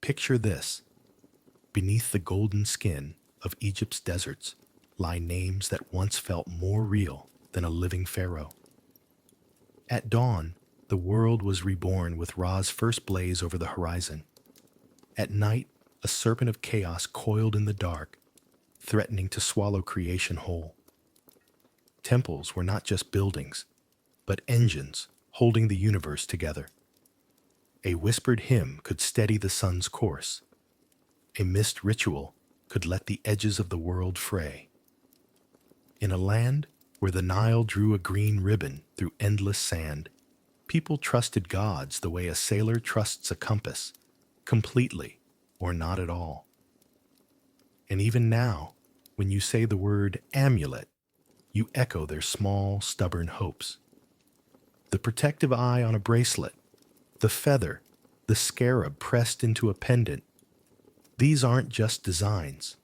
Picture this. Beneath the golden skin of Egypt's deserts lie names that once felt more real than a living pharaoh. At dawn, the world was reborn with Ra's first blaze over the horizon. At night, a serpent of chaos coiled in the dark, threatening to swallow creation whole. Temples were not just buildings, but engines holding the universe together. A whispered hymn could steady the sun's course. A mist ritual could let the edges of the world fray. In a land where the Nile drew a green ribbon through endless sand, people trusted gods the way a sailor trusts a compass, completely or not at all. And even now, when you say the word amulet, you echo their small, stubborn hopes. The protective eye on a bracelet, the feather, the scarab pressed into a pendant, these aren't just designs.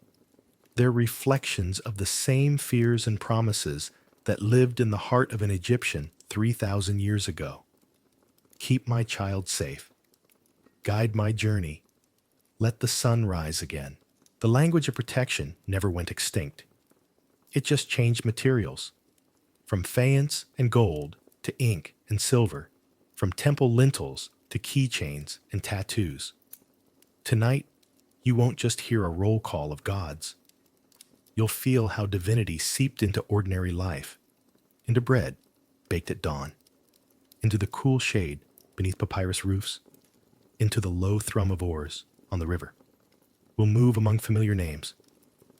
They're reflections of the same fears and promises that lived in the heart of an Egyptian 3,000 years ago. Keep my child safe. Guide my journey. Let the sun rise again. The language of protection never went extinct. It just changed materials. From faience and gold to ink and silver. From temple lintels to keychains and tattoos. Tonight, you won't just hear a roll call of gods. You'll feel how divinity seeped into ordinary life, into bread baked at dawn, into the cool shade beneath papyrus roofs, into the low thrum of oars on the river. We'll move among familiar names,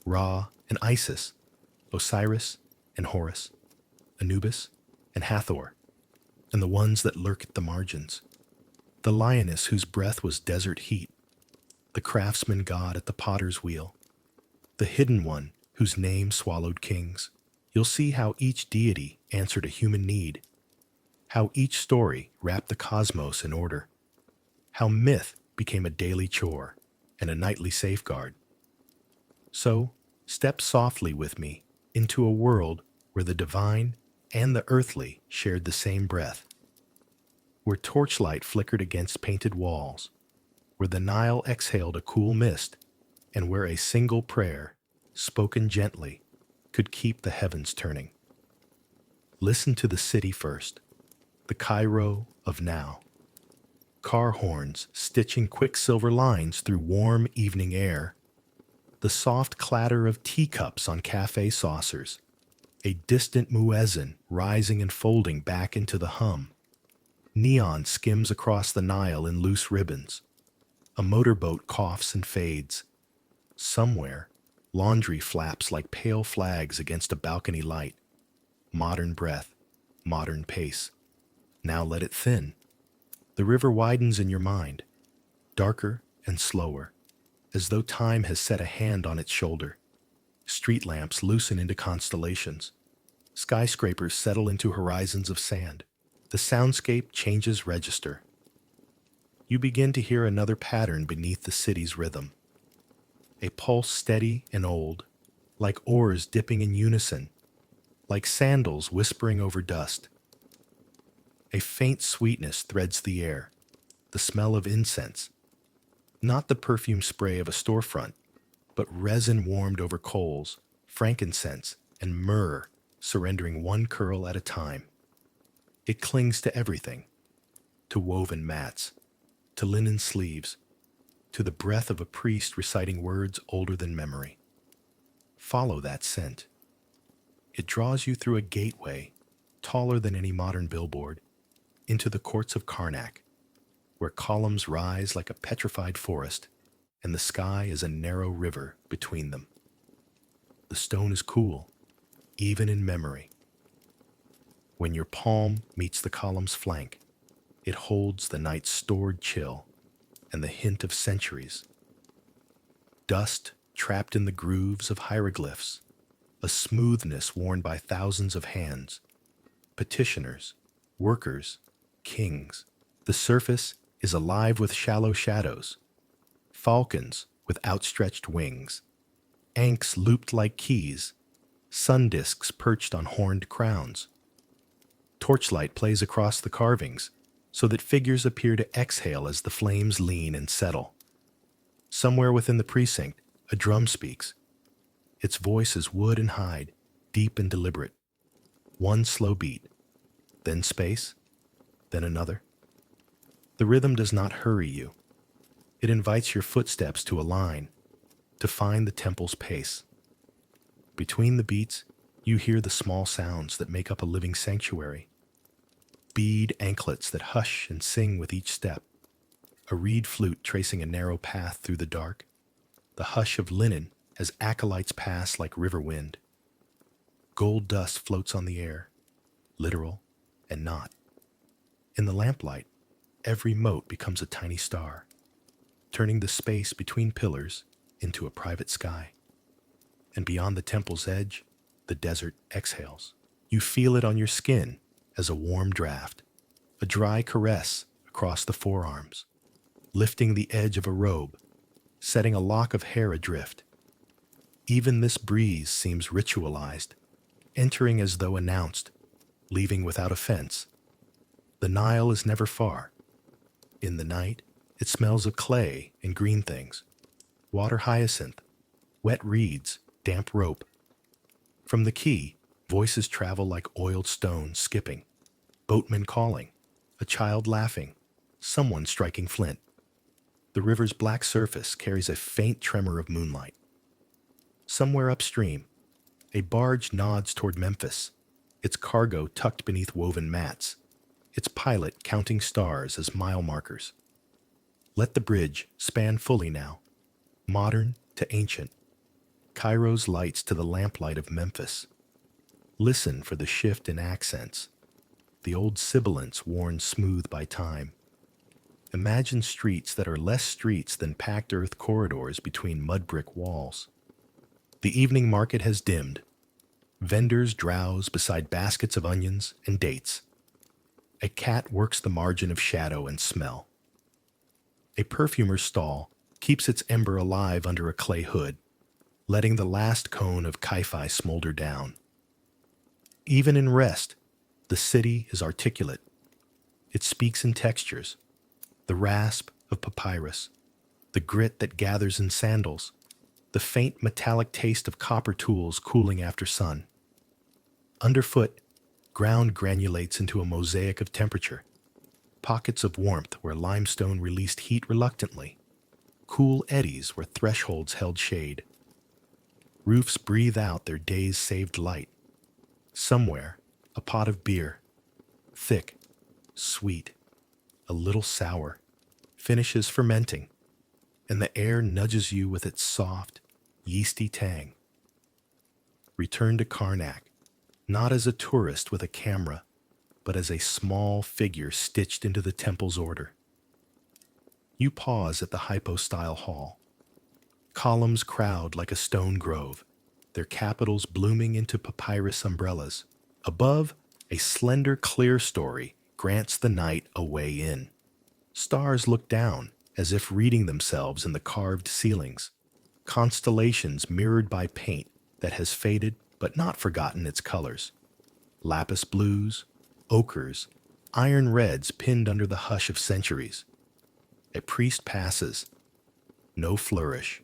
Ra and Isis, Osiris and Horus, Anubis and Hathor, and the ones that lurk at the margins. The lioness whose breath was desert heat, the craftsman god at the potter's wheel, the hidden one whose name swallowed kings. You'll see how each deity answered a human need, how each story wrapped the cosmos in order, how myth became a daily chore and a nightly safeguard. So, step softly with me into a world where the divine and the earthly shared the same breath, where torchlight flickered against painted walls, where the Nile exhaled a cool mist, and where a single prayer, spoken gently, could keep the heavens turning. Listen to the city first, the Cairo of now. Car horns stitching quicksilver lines through warm evening air, the soft clatter of teacups on cafe saucers, a distant muezzin rising and folding back into the hum. Neon skims across the Nile in loose ribbons. A motorboat coughs and fades. Somewhere, laundry flaps like pale flags against a balcony light. Modern breath, modern pace. Now let it thin. The river widens in your mind, darker and slower, as though time has set a hand on its shoulder. Street lamps loosen into constellations. Skyscrapers settle into horizons of sand. The soundscape changes register. You begin to hear another pattern beneath the city's rhythm. A pulse steady and old, like oars dipping in unison, like sandals whispering over dust. A faint sweetness threads the air, the smell of incense, not the perfume spray of a storefront, but resin warmed over coals, frankincense, and myrrh surrendering one curl at a time. It clings to everything, to woven mats, to linen sleeves, to the breath of a priest reciting words older than memory. Follow that scent. It draws you through a gateway, taller than any modern billboard, into the courts of Karnak, where columns rise like a petrified forest, and the sky is a narrow river between them. The stone is cool, even in memory. When your palm meets the column's flank, it holds the night's stored chill and the hint of centuries. Dust trapped in the grooves of hieroglyphs, a smoothness worn by thousands of hands, petitioners, workers, kings. The surface is alive with shallow shadows, falcons with outstretched wings, ankhs looped like keys, sun discs perched on horned crowns. Torchlight plays across the carvings, so that figures appear to exhale as the flames lean and settle. Somewhere within the precinct, a drum speaks. Its voice is wood and hide, deep and deliberate. One slow beat, then space, then another. The rhythm does not hurry you. It invites your footsteps to align, to find the temple's pace. Between the beats, you hear the small sounds that make up a living sanctuary. Bead anklets that hush and sing with each step. A reed flute tracing a narrow path through the dark. The hush of linen as acolytes pass like river wind. Gold dust floats on the air, literal and not. In the lamplight, every mote becomes a tiny star, turning the space between pillars into a private sky. And beyond the temple's edge, the desert exhales. You feel it on your skin as a warm draft, a dry caress across the forearms, lifting the edge of a robe, setting a lock of hair adrift. Even this breeze seems ritualized, entering as though announced, leaving without offense. The Nile is never far. In the night, it smells of clay and green things, water hyacinth, wet reeds, damp rope. From the quay, voices travel like oiled stones skipping, boatmen calling, a child laughing, someone striking flint. The river's black surface carries a faint tremor of moonlight. Somewhere upstream, a barge nods toward Memphis, its cargo tucked beneath woven mats, its pilot counting stars as mile markers. Let the bridge span fully now, modern to ancient, Cairo's lights to the lamplight of Memphis. Listen for the shift in accents, the old sibilants worn smooth by time. Imagine streets that are less streets than packed earth corridors between mud brick walls. The evening market has dimmed. Vendors drowse beside baskets of onions and dates. A cat works the margin of shadow and smell. A perfumer's stall keeps its ember alive under a clay hood, letting the last cone of kaifi smolder down. Even in rest, the city is articulate. It speaks in textures, the rasp of papyrus, the grit that gathers in sandals, the faint metallic taste of copper tools cooling after sun. Underfoot, ground granulates into a mosaic of temperature, pockets of warmth where limestone released heat reluctantly, cool eddies where thresholds held shade. Roofs breathe out their day's saved light. Somewhere, a pot of beer, thick, sweet, a little sour, finishes fermenting, and the air nudges you with its soft, yeasty tang. Return to Karnak, not as a tourist with a camera, but as a small figure stitched into the temple's order. You pause at the hypostyle hall. Columns crowd like a stone grove, their capitals blooming into papyrus umbrellas. Above, a slender clear story grants the night a way in. Stars look down, as if reading themselves in the carved ceilings. Constellations mirrored by paint that has faded but not forgotten its colors. Lapis blues, ochres, iron reds pinned under the hush of centuries. A priest passes. No flourish,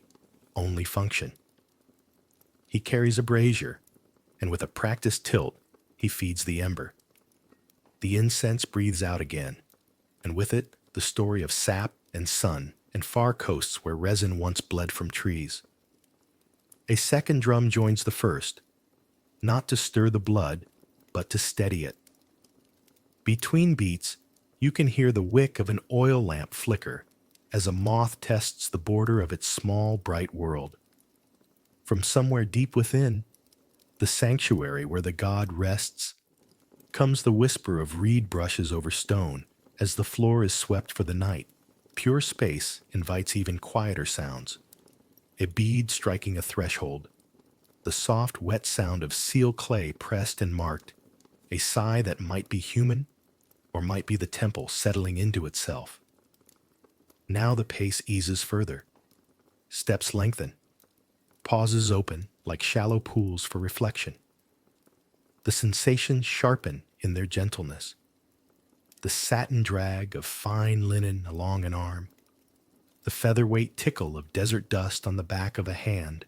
only function. He carries a brazier, and with a practiced tilt, he feeds the ember. The incense breathes out again, and with it, the story of sap and sun and far coasts where resin once bled from trees. A second drum joins the first, not to stir the blood, but to steady it. Between beats, you can hear the wick of an oil lamp flicker as a moth tests the border of its small, bright world. From somewhere deep within, the sanctuary where the god rests, comes the whisper of reed brushes over stone as the floor is swept for the night. Pure space invites even quieter sounds. A bead striking a threshold, the soft, wet sound of seal clay pressed and marked, a sigh that might be human or might be the temple settling into itself. Now the pace eases further. Steps lengthen. Pauses open like shallow pools for reflection. The sensations sharpen in their gentleness. The satin drag of fine linen along an arm. the featherweight tickle of desert dust on the back of a hand,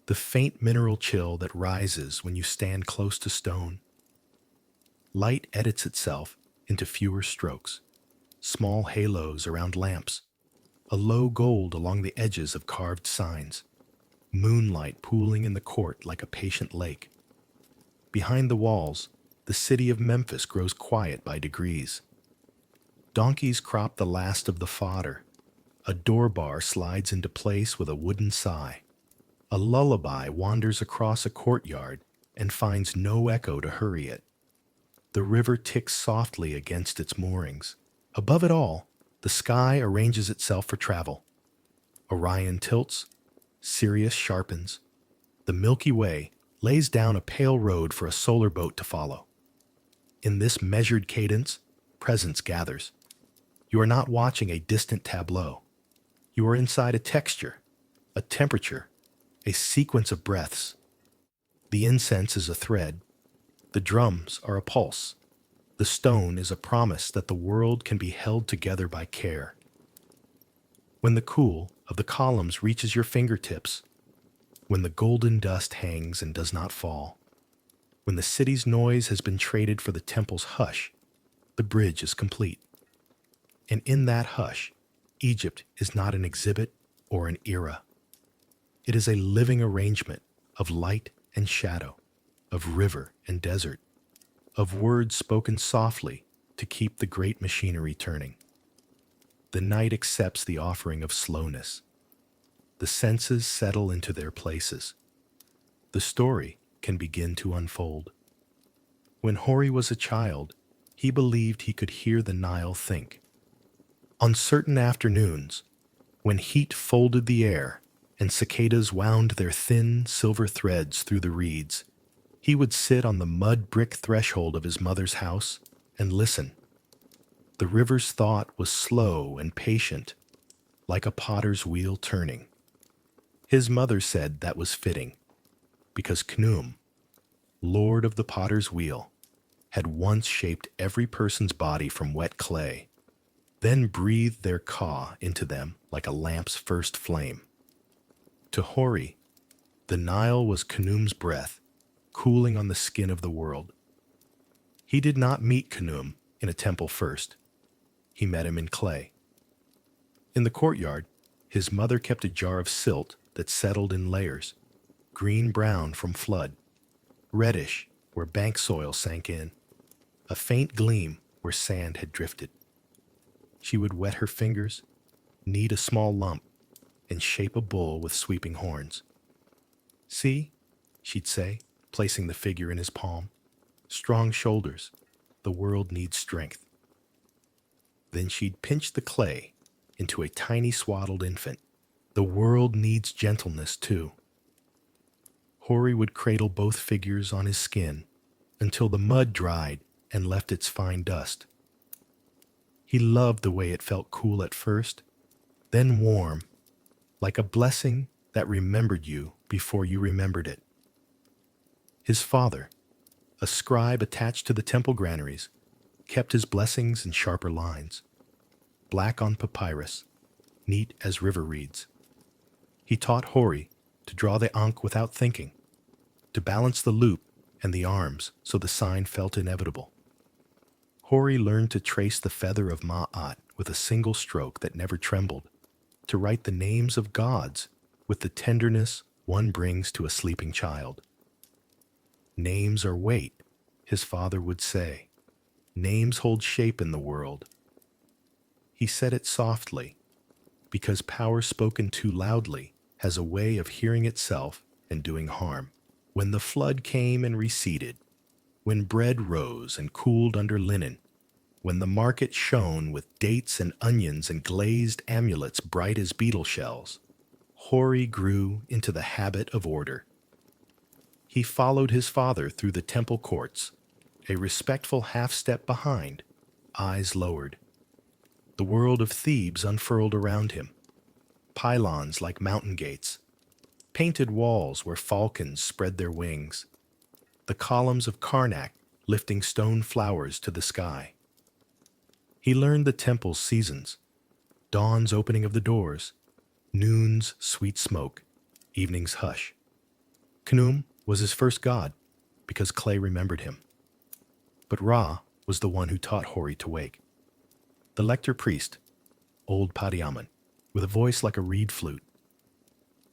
the faint mineral chill that rises when you stand close to stone. Light edits itself into fewer strokes, small halos around lamps, a low gold along the edges of carved signs, moonlight pooling in the court like a patient lake. Behind the walls, the city of Memphis grows quiet by degrees. Donkeys crop the last of the fodder. A door bar slides into place with a wooden sigh. A lullaby wanders across a courtyard and finds no echo to hurry it. The river ticks softly against its moorings. Above it all, the sky arranges itself for travel. Orion tilts, Sirius sharpens. The Milky Way lays down a pale road for a solar boat to follow. In this measured cadence, presence gathers. You are not watching a distant tableau. You are inside a texture, a temperature, a sequence of breaths. The incense is a thread. The drums are a pulse. The stone is a promise that the world can be held together by care. When the cool of the columns reaches your fingertips, when the golden dust hangs and does not fall, when the city's noise has been traded for the temple's hush, the bridge is complete. And in that hush, Egypt is not an exhibit or an era. It is a living arrangement of light and shadow, of river and desert, of words spoken softly to keep the great machinery turning. The night accepts the offering of slowness. The senses settle into their places. The story can begin to unfold. When Hori was a child, he believed he could hear the Nile think. On certain afternoons, when heat folded the air and cicadas wound their thin silver threads through the reeds, he would sit on the mud brick threshold of his mother's house and listen. The river's thought was slow and patient, like a potter's wheel turning. His mother said that was fitting, because Khnum, lord of the potter's wheel, had once shaped every person's body from wet clay, then breathed their ka into them like a lamp's first flame. To Hori, the Nile was Khnum's breath, cooling on the skin of the world. He did not meet Khnum in a temple first. He met him in clay. In the courtyard, his mother kept a jar of silt that settled in layers, green-brown from flood, reddish where bank soil sank in, a faint gleam where sand had drifted. She would wet her fingers, knead a small lump, and shape a bull with sweeping horns. "See," she'd say, placing the figure in his palm. "Strong shoulders. The world needs strength." Then she'd pinch the clay into a tiny swaddled infant. "The world needs gentleness, too." Hori would cradle both figures on his skin until the mud dried and left its fine dust. He loved the way it felt cool at first, then warm, like a blessing that remembered you before you remembered it. His father, a scribe attached to the temple granaries, kept his blessings in sharper lines, black on papyrus, neat as river reeds. He taught Hori to draw the ankh without thinking, to balance the loop and the arms so the sign felt inevitable. Hori learned to trace the feather of Ma'at with a single stroke that never trembled, to write the names of gods with the tenderness one brings to a sleeping child. "Names are weight," his father would say. "Names hold shape in the world." He said it softly, because power spoken too loudly has a way of hearing itself and doing harm. When the flood came and receded, when bread rose and cooled under linen, when the market shone with dates and onions and glazed amulets bright as beetle shells, Hori grew into the habit of order. He followed his father through the temple courts, a respectful half-step behind, eyes lowered. The world of Thebes unfurled around him, pylons like mountain gates, painted walls where falcons spread their wings, the columns of Karnak lifting stone flowers to the sky. He learned the temple's seasons, Dawn's opening of the doors, noon's sweet smoke, evening's hush. Khnum was his first god because Clay remembered him. But Ra was the one who taught Hori to wake. The lector priest, old Padiaman, with a voice like a reed flute,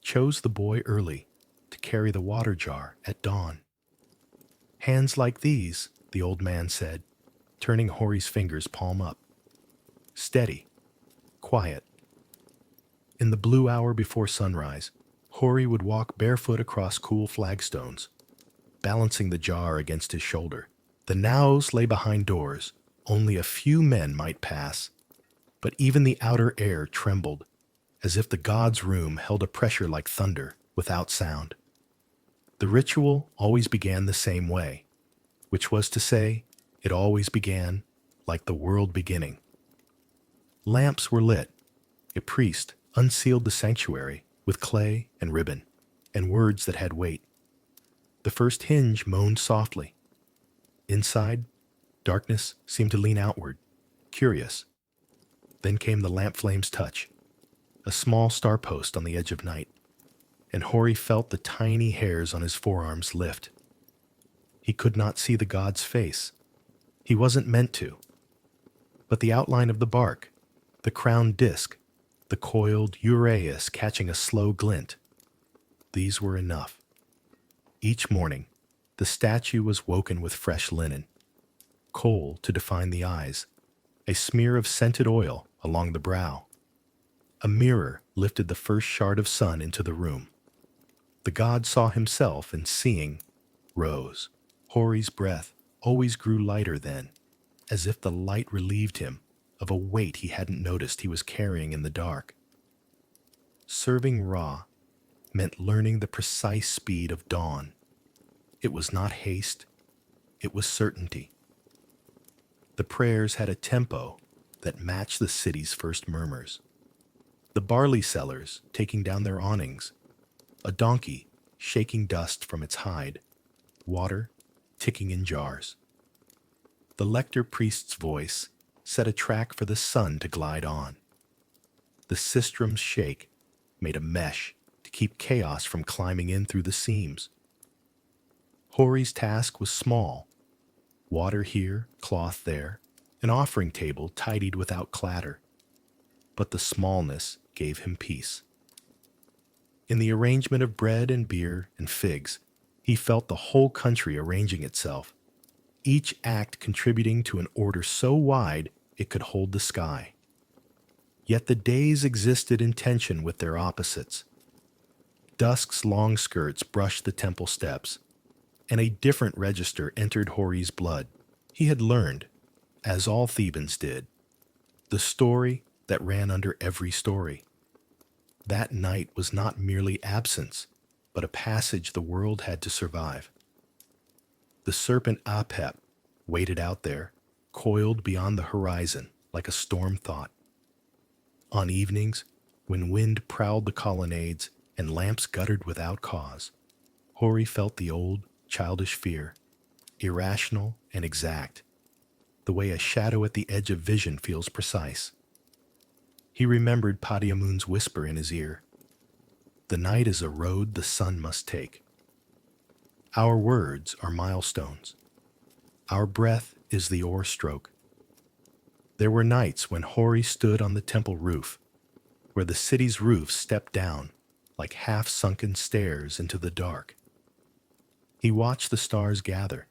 chose the boy early to carry the water jar at dawn. Hands like these, the old man said, turning Hori's fingers palm up. Steady, quiet. In the blue hour before sunrise, Hori would walk barefoot across cool flagstones, balancing the jar against his shoulder. The naos lay behind doors. Only a few men might pass, but even the outer air trembled, as if the god's room held a pressure like thunder, without sound. The ritual always began the same way, which was to say, it always began like the world beginning. Lamps were lit. A priest unsealed the sanctuary with clay and ribbon, and words that had weight. The first hinge moaned softly. Inside, darkness seemed to lean outward, curious. Then came the lamp flame's touch, a small star post on the edge of night, and Hori felt the tiny hairs on his forearms lift. He could not see the god's face. He wasn't meant to. But the outline of the bark, the crowned disk, the coiled uraeus catching a slow glint, these were enough. Each morning, the statue was woken with fresh linen, kohl to define the eyes, a smear of scented oil along the brow. A mirror lifted the first shard of sun into the room. The god saw himself and seeing, rose. Hori's breath always grew lighter then, as if the light relieved him of a weight he hadn't noticed he was carrying in the dark. Serving Ra meant learning the precise speed of dawn. It was not haste, it was certainty. The prayers had a tempo that matched the city's first murmurs. The barley sellers taking down their awnings, a donkey shaking dust from its hide, water ticking in jars. The lector priest's voice set a track for the sun to glide on. The sistrum's shake made a mesh to keep chaos from climbing in through the seams. Hori's task was small. Water here, cloth there, an offering table tidied without clatter. But the smallness gave him peace. In the arrangement of bread and beer and figs, he felt the whole country arranging itself, each act contributing to an order so wide it could hold the sky. Yet the days existed in tension with their opposites. Dusk's long skirts brushed the temple steps, and a different register entered Hori's blood. He had learned, as all Thebans did, the story that ran under every story. That night was not merely absence, but a passage the world had to survive. The serpent Apep waited out there, coiled beyond the horizon like a storm thought. On evenings, when wind prowled the colonnades and lamps guttered without cause, Hori felt the old, childish fear, irrational and exact, the way a shadow at the edge of vision feels precise. He remembered Padiamun's whisper in his ear, "The night is a road the sun must take." Our words are milestones. Our breath is the oar stroke. There were nights when Hori stood on the temple roof, where the city's roofs stepped down like half-sunken stairs into the dark. He watched the stars gather,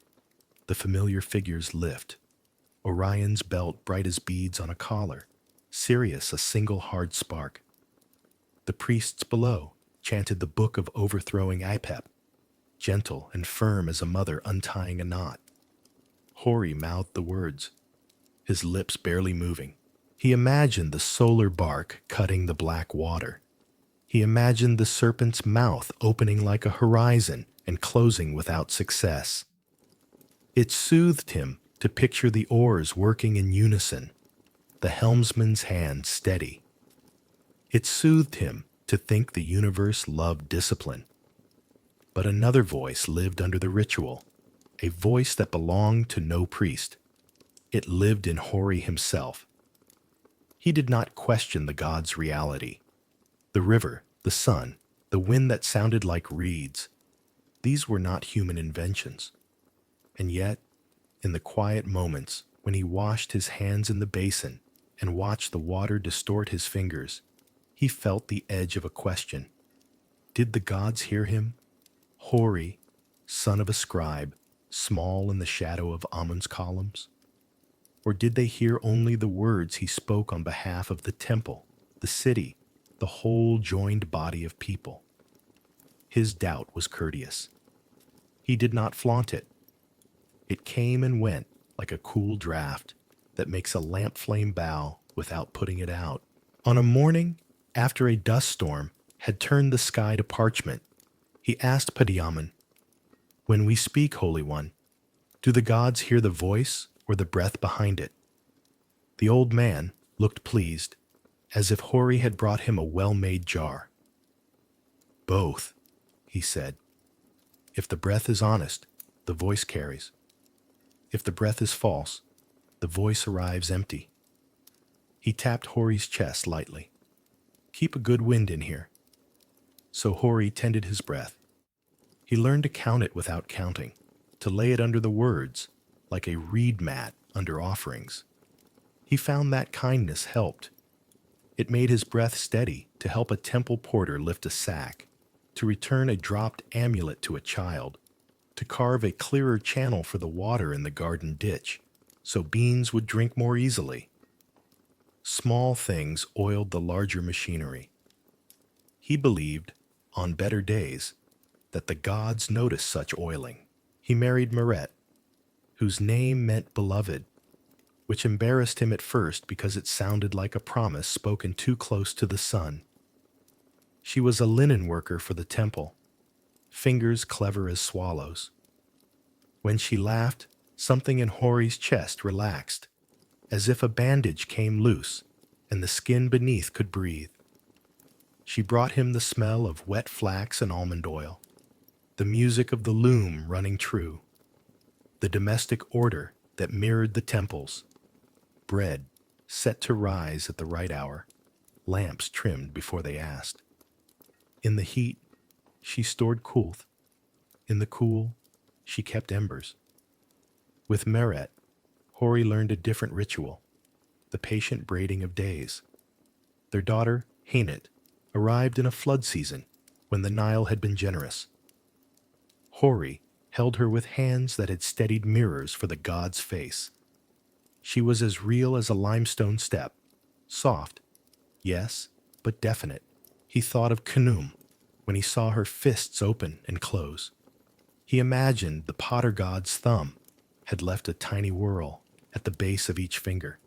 the familiar figures lift, Orion's belt bright as beads on a collar, Sirius a single hard spark. The priests below chanted the book of overthrowing Apep, gentle and firm as a mother untying a knot. Hori mouthed the words, his lips barely moving. He imagined the solar bark cutting the black water. He imagined the serpent's mouth opening like a horizon and closing without success. It soothed him to picture the oars working in unison, the helmsman's hand steady. It soothed him to think the universe loved discipline. But another voice lived under the ritual, a voice that belonged to no priest. It lived in Hori himself. He did not question the god's reality. The river, the sun, the wind that sounded like reeds, these were not human inventions. And yet, in the quiet moments when he washed his hands in the basin and watched the water distort his fingers, he felt the edge of a question. Did the gods hear him? Hori, son of a scribe, small in the shadow of Amun's columns? Or did they hear only the words he spoke on behalf of the temple, the city, the whole joined body of people? His doubt was courteous. He did not flaunt it. It came and went like a cool draft that makes a lamp flame bow without putting it out. On a morning after a dust storm had turned the sky to parchment, he asked Padyaman, "When we speak, Holy One, do the gods hear the voice or the breath behind it?" The old man looked pleased, as if Hori had brought him a well-made jar. "Both," he said. "If the breath is honest, the voice carries. If the breath is false, the voice arrives empty." He tapped Hori's chest lightly. "Keep a good wind in here." So Hori tended his breath. He learned to count it without counting, to lay it under the words, like a reed mat under offerings. He found that kindness helped. It made his breath steady to help a temple porter lift a sack, to return a dropped amulet to a child, to carve a clearer channel for the water in the garden ditch, so beans would drink more easily. Small things oiled the larger machinery. He believed, on better days, that the gods noticed such oiling. He married Meret, whose name meant beloved, which embarrassed him at first because it sounded like a promise spoken too close to the sun. She was a linen worker for the temple, fingers clever as swallows. When she laughed, something in Hori's chest relaxed, as if a bandage came loose and the skin beneath could breathe. She brought him the smell of wet flax and almond oil, the music of the loom running true, the domestic order that mirrored the temples, bread set to rise at the right hour, lamps trimmed before they asked. In the heat, she stored coolth. In the cool, she kept embers. With Meret, Hori learned a different ritual, the patient braiding of days. Their daughter, Hainit, arrived in a flood season when the Nile had been generous. Hori held her with hands that had steadied mirrors for the god's face. She was as real as a limestone step, soft, yes, but definite. He thought of Khnum when he saw her fists open and close. He imagined the potter god's thumb had left a tiny whorl at the base of each finger.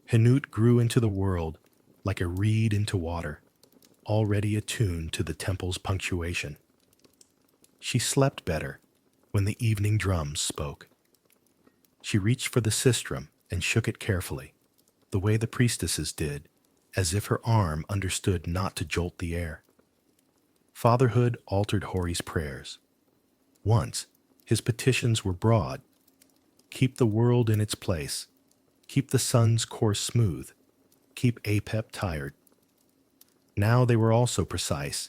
Hnout grew into the world like a reed into water, already attuned to the temple's punctuation. She slept better when the evening drums spoke. She reached for the sistrum and shook it carefully, the way the priestesses did, as if her arm understood not to jolt the air. Fatherhood altered Hori's prayers. Once, his petitions were broad. Keep the world in its place. Keep the sun's course smooth. Keep Apep tired. Now they were also precise.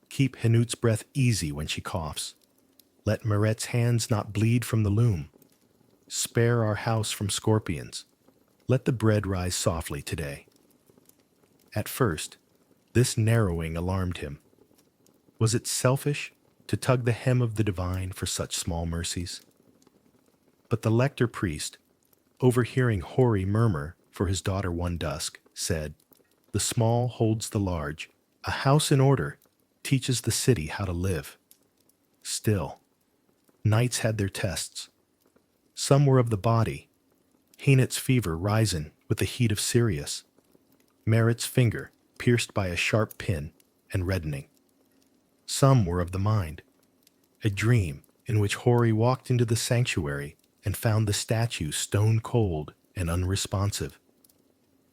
Keep Hnout's breath easy when she coughs. Let Meret's hands not bleed from the loom. Spare our house from scorpions. Let the bread rise softly today. At first, this narrowing alarmed him. Was it selfish to tug the hem of the divine for such small mercies? But the lector priest, overhearing Hori murmur for his daughter one dusk, said, "The small holds the large. A house in order teaches the city how to live." Still, nights had their tests. Some were of the body, Hainit's fever rising with the heat of Sirius, Meret's finger pierced by a sharp pin and reddening. Some were of the mind, a dream in which Hori walked into the sanctuary and found the statue stone cold and unresponsive.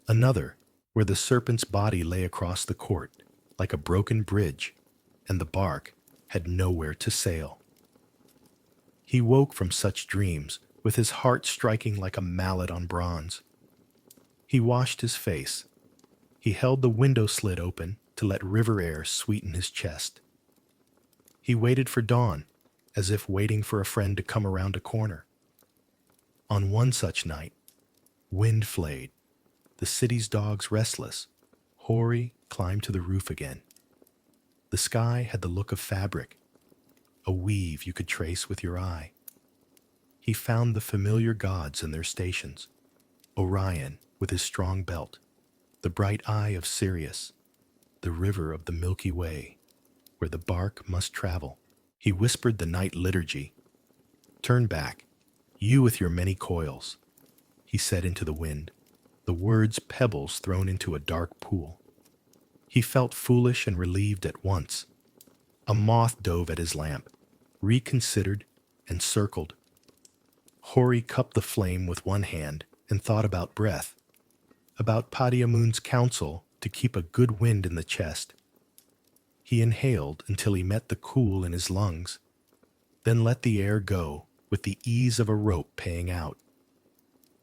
Another, where the serpent's body lay across the court like a broken bridge, and the bark had nowhere to sail. He woke from such dreams with his heart striking like a mallet on bronze. He washed his face. He held the window slit open to let river air sweeten his chest. He waited for dawn, as if waiting for a friend to come around a corner. On one such night, wind flayed, the city's dogs restless, Hori climbed to the roof again. The sky had the look of fabric, a weave you could trace with your eye. He found the familiar gods in their stations, Orion with his strong belt, the bright eye of Sirius, the river of the Milky Way, where the bark must travel. He whispered the night liturgy. "Turn back, you with your many coils," he said into the wind, the words pebbles thrown into a dark pool. He felt foolish and relieved at once. A moth dove at his lamp, reconsidered and circled. Hori cupped the flame with one hand and thought about breath, about Padiamun's counsel to keep a good wind in the chest. He inhaled until he met the cool in his lungs, then let the air go with the ease of a rope paying out.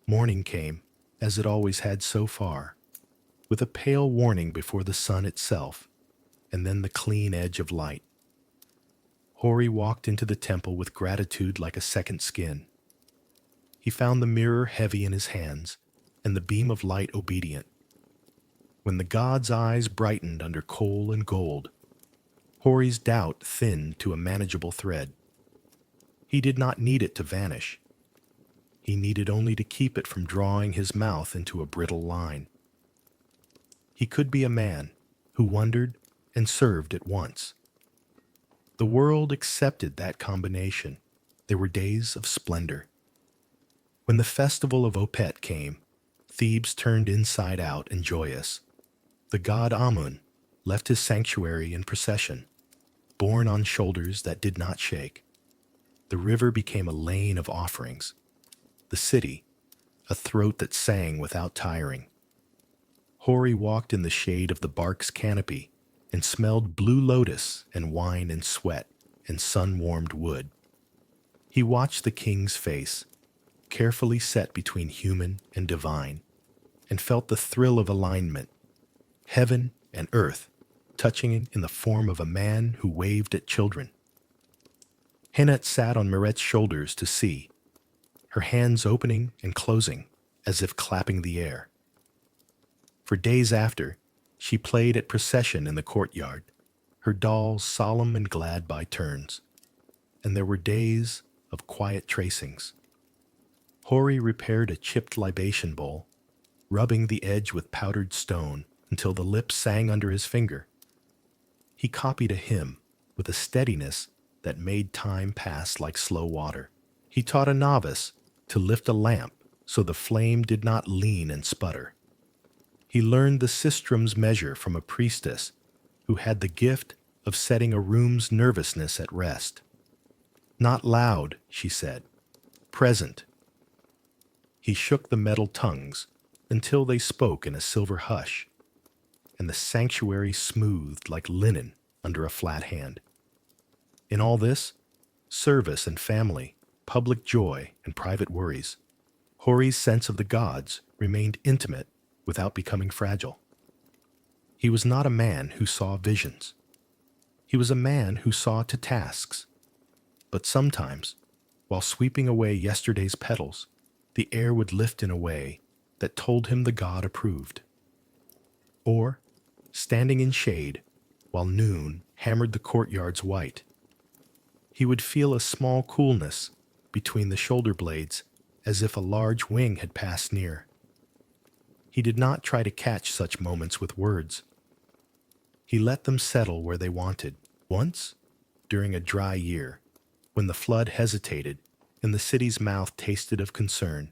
Morning came, as it always had so far, with a pale warning before the sun itself, and then the clean edge of light. Hori walked into the temple with gratitude like a second skin. He found the mirror heavy in his hands, and the beam of light obedient. When the god's eyes brightened under coal and gold, Hori's doubt thinned to a manageable thread. He did not need it to vanish. He needed only to keep it from drawing his mouth into a brittle line. He could be a man who wondered and served at once. The world accepted that combination. There were days of splendor. When the festival of Opet came, Thebes turned inside out and joyous. The god Amun left his sanctuary in procession, borne on shoulders that did not shake. The river became a lane of offerings. The city, a throat that sang without tiring. Hori walked in the shade of the bark's canopy and smelled blue lotus and wine and sweat and sun-warmed wood. He watched the king's face, carefully set between human and divine, and felt the thrill of alignment, heaven and earth touching in the form of a man who waved at children. Hennet sat on Miret's shoulders to see, her hands opening and closing as if clapping the air. For days after, she played at procession in the courtyard, her dolls solemn and glad by turns, and there were days of quiet tracings. Hori repaired a chipped libation bowl, rubbing the edge with powdered stone until the lips sang under his finger. He copied a hymn with a steadiness that made time pass like slow water. He taught a novice to lift a lamp so the flame did not lean and sputter. He learned the sistrum's measure from a priestess who had the gift of setting a room's nervousness at rest. "Not loud," she said, "present." He shook the metal tongues until they spoke in a silver hush, and the sanctuary smoothed like linen under a flat hand. In all this, service and family, public joy and private worries, Hori's sense of the gods remained intimate without becoming fragile. He was not a man who saw visions. He was a man who saw to tasks. But sometimes, while sweeping away yesterday's petals, the air would lift in a way that told him the god approved. Or, standing in shade, while noon hammered the courtyard's white, he would feel a small coolness between the shoulder blades as if a large wing had passed near. He did not try to catch such moments with words. He let them settle where they wanted. Once, during a dry year, when the flood hesitated and the city's mouth tasted of concern,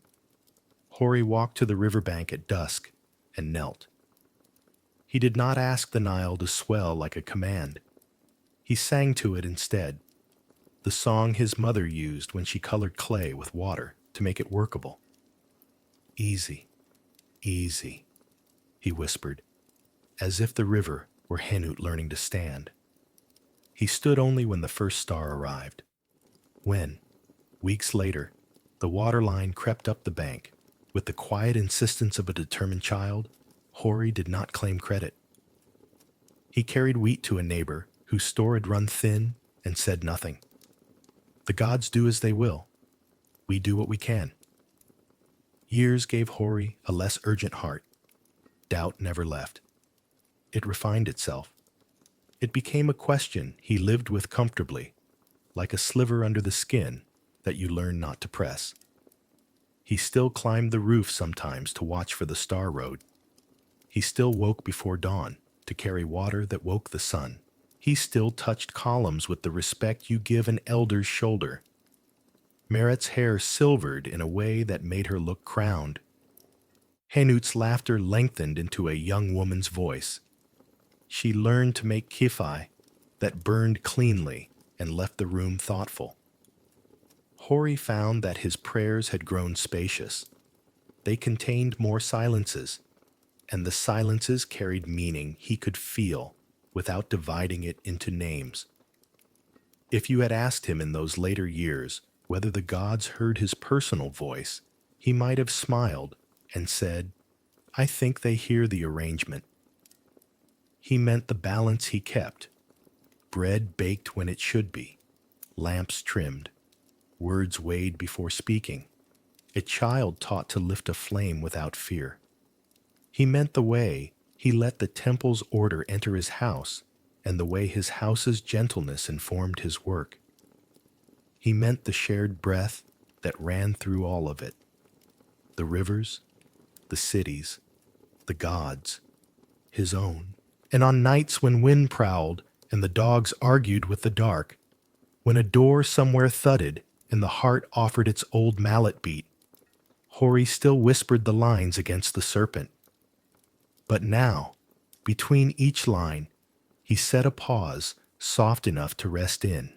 Hori walked to the riverbank at dusk and knelt. He did not ask the Nile to swell like a command. He sang to it instead, the song his mother used when she colored clay with water to make it workable. "Easy, easy," he whispered, as if the river were Henut learning to stand. He stood only when the first star arrived. When, weeks later, the water line crept up the bank, With the quiet insistence of a determined child, Hori did not claim credit. He carried wheat to a neighbor whose store had run thin and said nothing. The gods do as they will. We do what we can. Years gave Hori a less urgent heart. Doubt never left. It refined itself. It became a question he lived with comfortably, like a sliver under the skin that you learn not to press. He still climbed the roof sometimes to watch for the star road. He still woke before dawn to carry water that woke the sun. He still touched columns with the respect you give an elder's shoulder. Meret's hair silvered in a way that made her look crowned. Henut's laughter lengthened into a young woman's voice. She learned to make kifi that burned cleanly and left the room thoughtful. Hori found that his prayers had grown spacious. They contained more silences, and the silences carried meaning he could feel without dividing it into names. If you had asked him in those later years whether the gods heard his personal voice, he might have smiled and said, "I think they hear the arrangement." He meant the balance he kept. Bread baked when it should be, lamps trimmed, words weighed before speaking, a child taught to lift a flame without fear. He meant the way he let the temple's order enter his house and the way his house's gentleness informed his work. He meant the shared breath that ran through all of it. The rivers, the cities, the gods, his own. And on nights when wind prowled and the dogs argued with the dark, when a door somewhere thudded and the heart offered its old mallet beat, Hori still whispered the lines against the serpent. But now, between each line, he set a pause soft enough to rest in.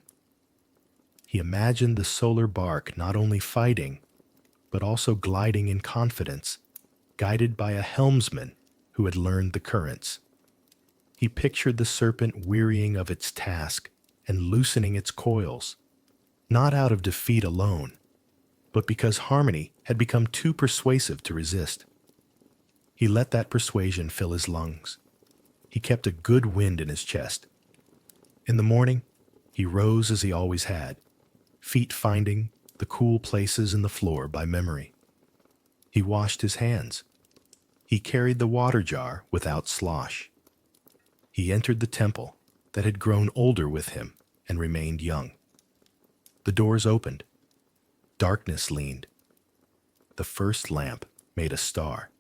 He imagined the solar bark not only fighting, but also gliding in confidence, guided by a helmsman who had learned the currents. He pictured the serpent wearying of its task and loosening its coils, not out of defeat alone, but because harmony had become too persuasive to resist. He let that persuasion fill his lungs. He kept a good wind in his chest. In the morning, he rose as he always had, feet finding the cool places in the floor by memory. He washed his hands. He carried the water jar without slosh. He entered the temple that had grown older with him and remained young. The doors opened. Darkness leaned. The first lamp made a star.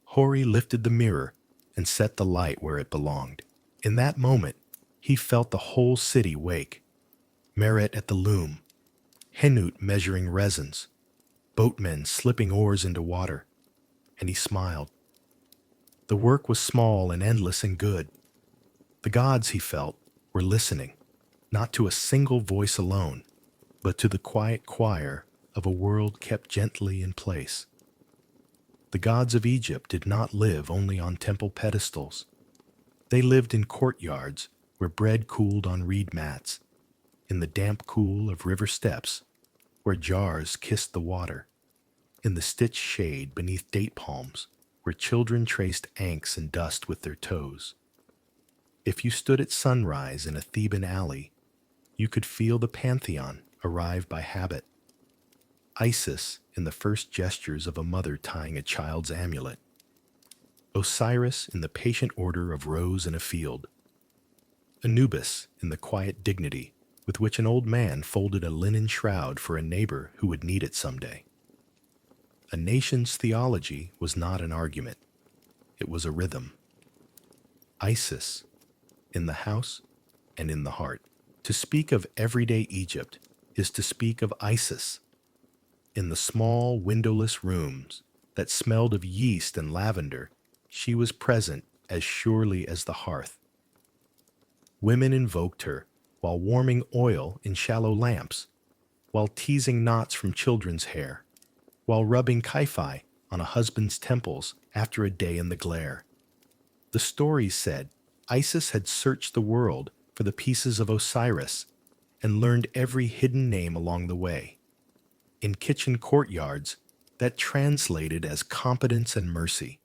Hori lifted the mirror and set the light where it belonged. In that moment, he felt the whole city wake. Meret at the loom, Henut measuring resins, boatmen slipping oars into water, and he smiled. The work was small and endless and good. The gods, he felt, were listening, not to a single voice alone, but to the quiet choir of a world kept gently in place. The gods of Egypt did not live only on temple pedestals. They lived in courtyards where bread cooled on reed mats, in the damp cool of river steps where jars kissed the water, in the stitched shade beneath date palms where children traced ankhs and dust with their toes. If you stood at sunrise in a Theban alley, you could feel the pantheon arrive by habit. Isis in the first gestures of a mother tying a child's amulet. Osiris in the patient order of rows in a field. Anubis in the quiet dignity with which an old man folded a linen shroud for a neighbor who would need it someday. A nation's theology was not an argument. It was a rhythm. Isis in the house and in the heart. To speak of everyday Egypt is to speak of Isis. In the small, windowless rooms that smelled of yeast and lavender, she was present as surely as the hearth. Women invoked her while warming oil in shallow lamps, while teasing knots from children's hair, while rubbing kaifi on a husband's temples after a day in the glare. The stories said Isis had searched the world for the pieces of Osiris and learned every hidden name along the way. In kitchen courtyards, that translated as competence and mercy,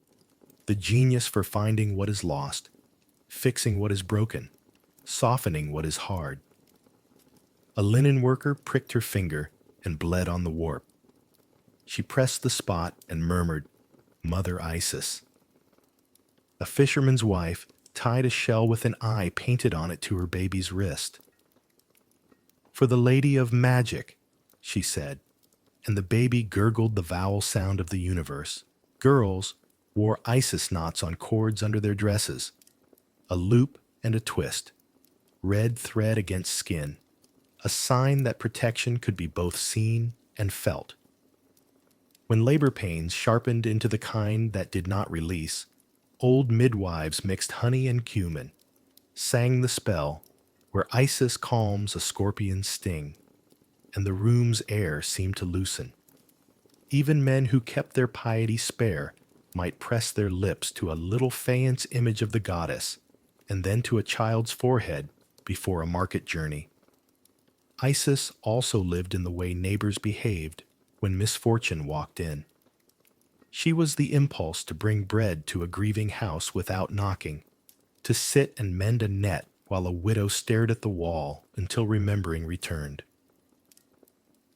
the genius for finding what is lost, fixing what is broken, softening what is hard. A linen worker pricked her finger and bled on the warp. She pressed the spot and murmured, "Mother Isis." A fisherman's wife tied a shell with an eye painted on it to her baby's wrist. "For the Lady of Magic," she said, and the baby gurgled the vowel sound of the universe. Girls wore Isis knots on cords under their dresses, a loop and a twist, red thread against skin, a sign that protection could be both seen and felt. When labor pains sharpened into the kind that did not release, old midwives mixed honey and cumin, sang the spell where Isis calms a scorpion's sting, and the room's air seemed to loosen. Even men who kept their piety spare might press their lips to a little faience image of the goddess, and then to a child's forehead before a market journey. Isis also lived in the way neighbors behaved when misfortune walked in. She was the impulse to bring bread to a grieving house without knocking, to sit and mend a net while a widow stared at the wall until remembering returned.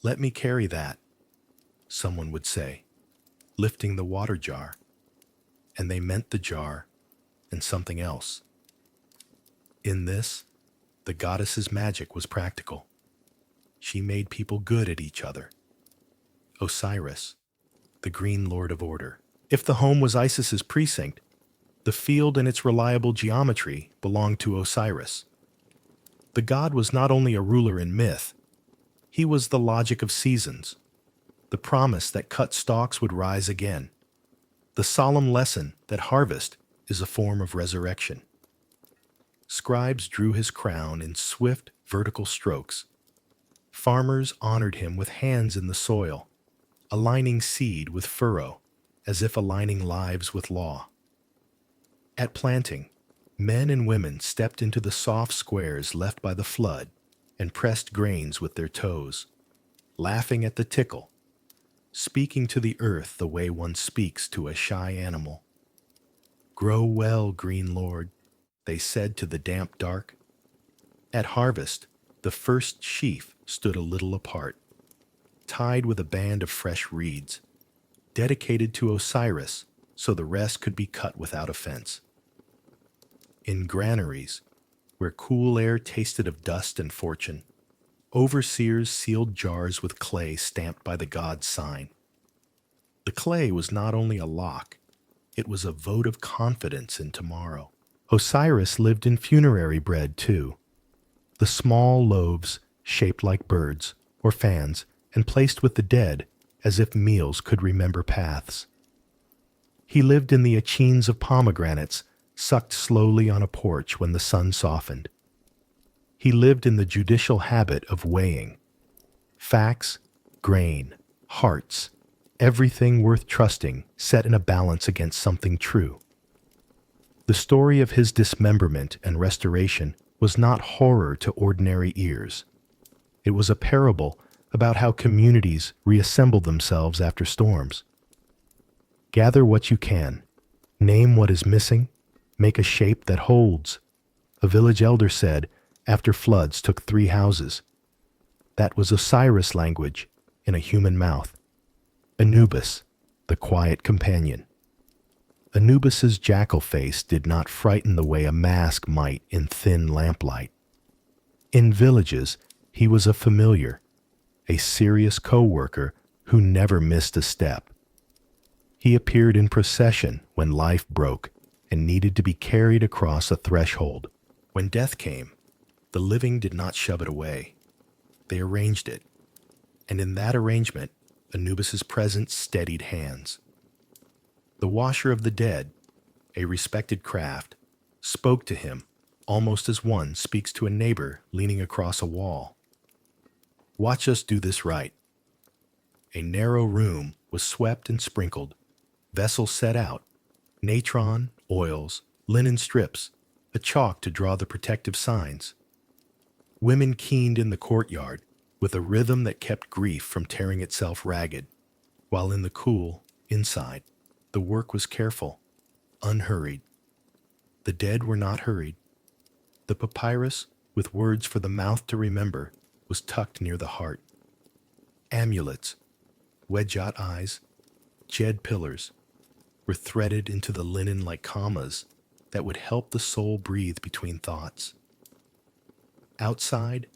"Let me carry that," someone would say, lifting the water jar, and they meant the jar and something else. In this, the goddess's magic was practical. She made people good at each other. Osiris, the Green Lord of Order. If the home was Isis's precinct, the field and its reliable geometry belonged to Osiris. The god was not only a ruler in myth, he was the logic of seasons, the promise that cut stalks would rise again, the solemn lesson that harvest is a form of resurrection. Scribes drew his crown in swift, vertical strokes. Farmers honored him with hands in the soil, aligning seed with furrow, as if aligning lives with law. At planting, men and women stepped into the soft squares left by the flood and pressed grains with their toes, laughing at the tickle, speaking to the earth the way one speaks to a shy animal. "Grow well, Green Lord," they said to the damp dark. At harvest, the first sheaf stood a little apart, tied with a band of fresh reeds, dedicated to Osiris so the rest could be cut without offense. In granaries, where cool air tasted of dust and fortune, overseers sealed jars with clay stamped by the god's sign. The clay was not only a lock, it was a vote of confidence in tomorrow. Osiris lived in funerary bread, too. The small loaves, shaped like birds or fans, and placed with the dead as if meals could remember paths. He lived in the achines of pomegranates, sucked slowly on a porch when the sun softened. He lived in the judicial habit of weighing. Facts, grain, hearts, everything worth trusting set in a balance against something true. The story of his dismemberment and restoration was not horror to ordinary ears. It was a parable about how communities reassemble themselves after storms. Gather what you can, name what is missing, make a shape that holds. A village elder said, after floods took 3 houses. That was Osiris language in a human mouth. Anubis, the quiet companion. Anubis's jackal face did not frighten the way a mask might in thin lamplight. In villages, he was a familiar, a serious co-worker who never missed a step. He appeared in procession when life broke and needed to be carried across a threshold. When death came, the living did not shove it away. They arranged it, and in that arrangement, Anubis's presence steadied hands. The washer of the dead, a respected craft, spoke to him almost as one speaks to a neighbor leaning across a wall. Watch us do this right. A narrow room was swept and sprinkled, vessels set out, natron, oils, linen strips, a chalk to draw the protective signs. Women keened in the courtyard with a rhythm that kept grief from tearing itself ragged. while in the cool, inside, the work was careful, unhurried. The dead were not hurried. The papyrus, with words for the mouth to remember, was tucked near the heart. Amulets, wedjot eyes, jed pillars, were threaded into the linen like commas that would help the soul breathe between thoughts. Outside,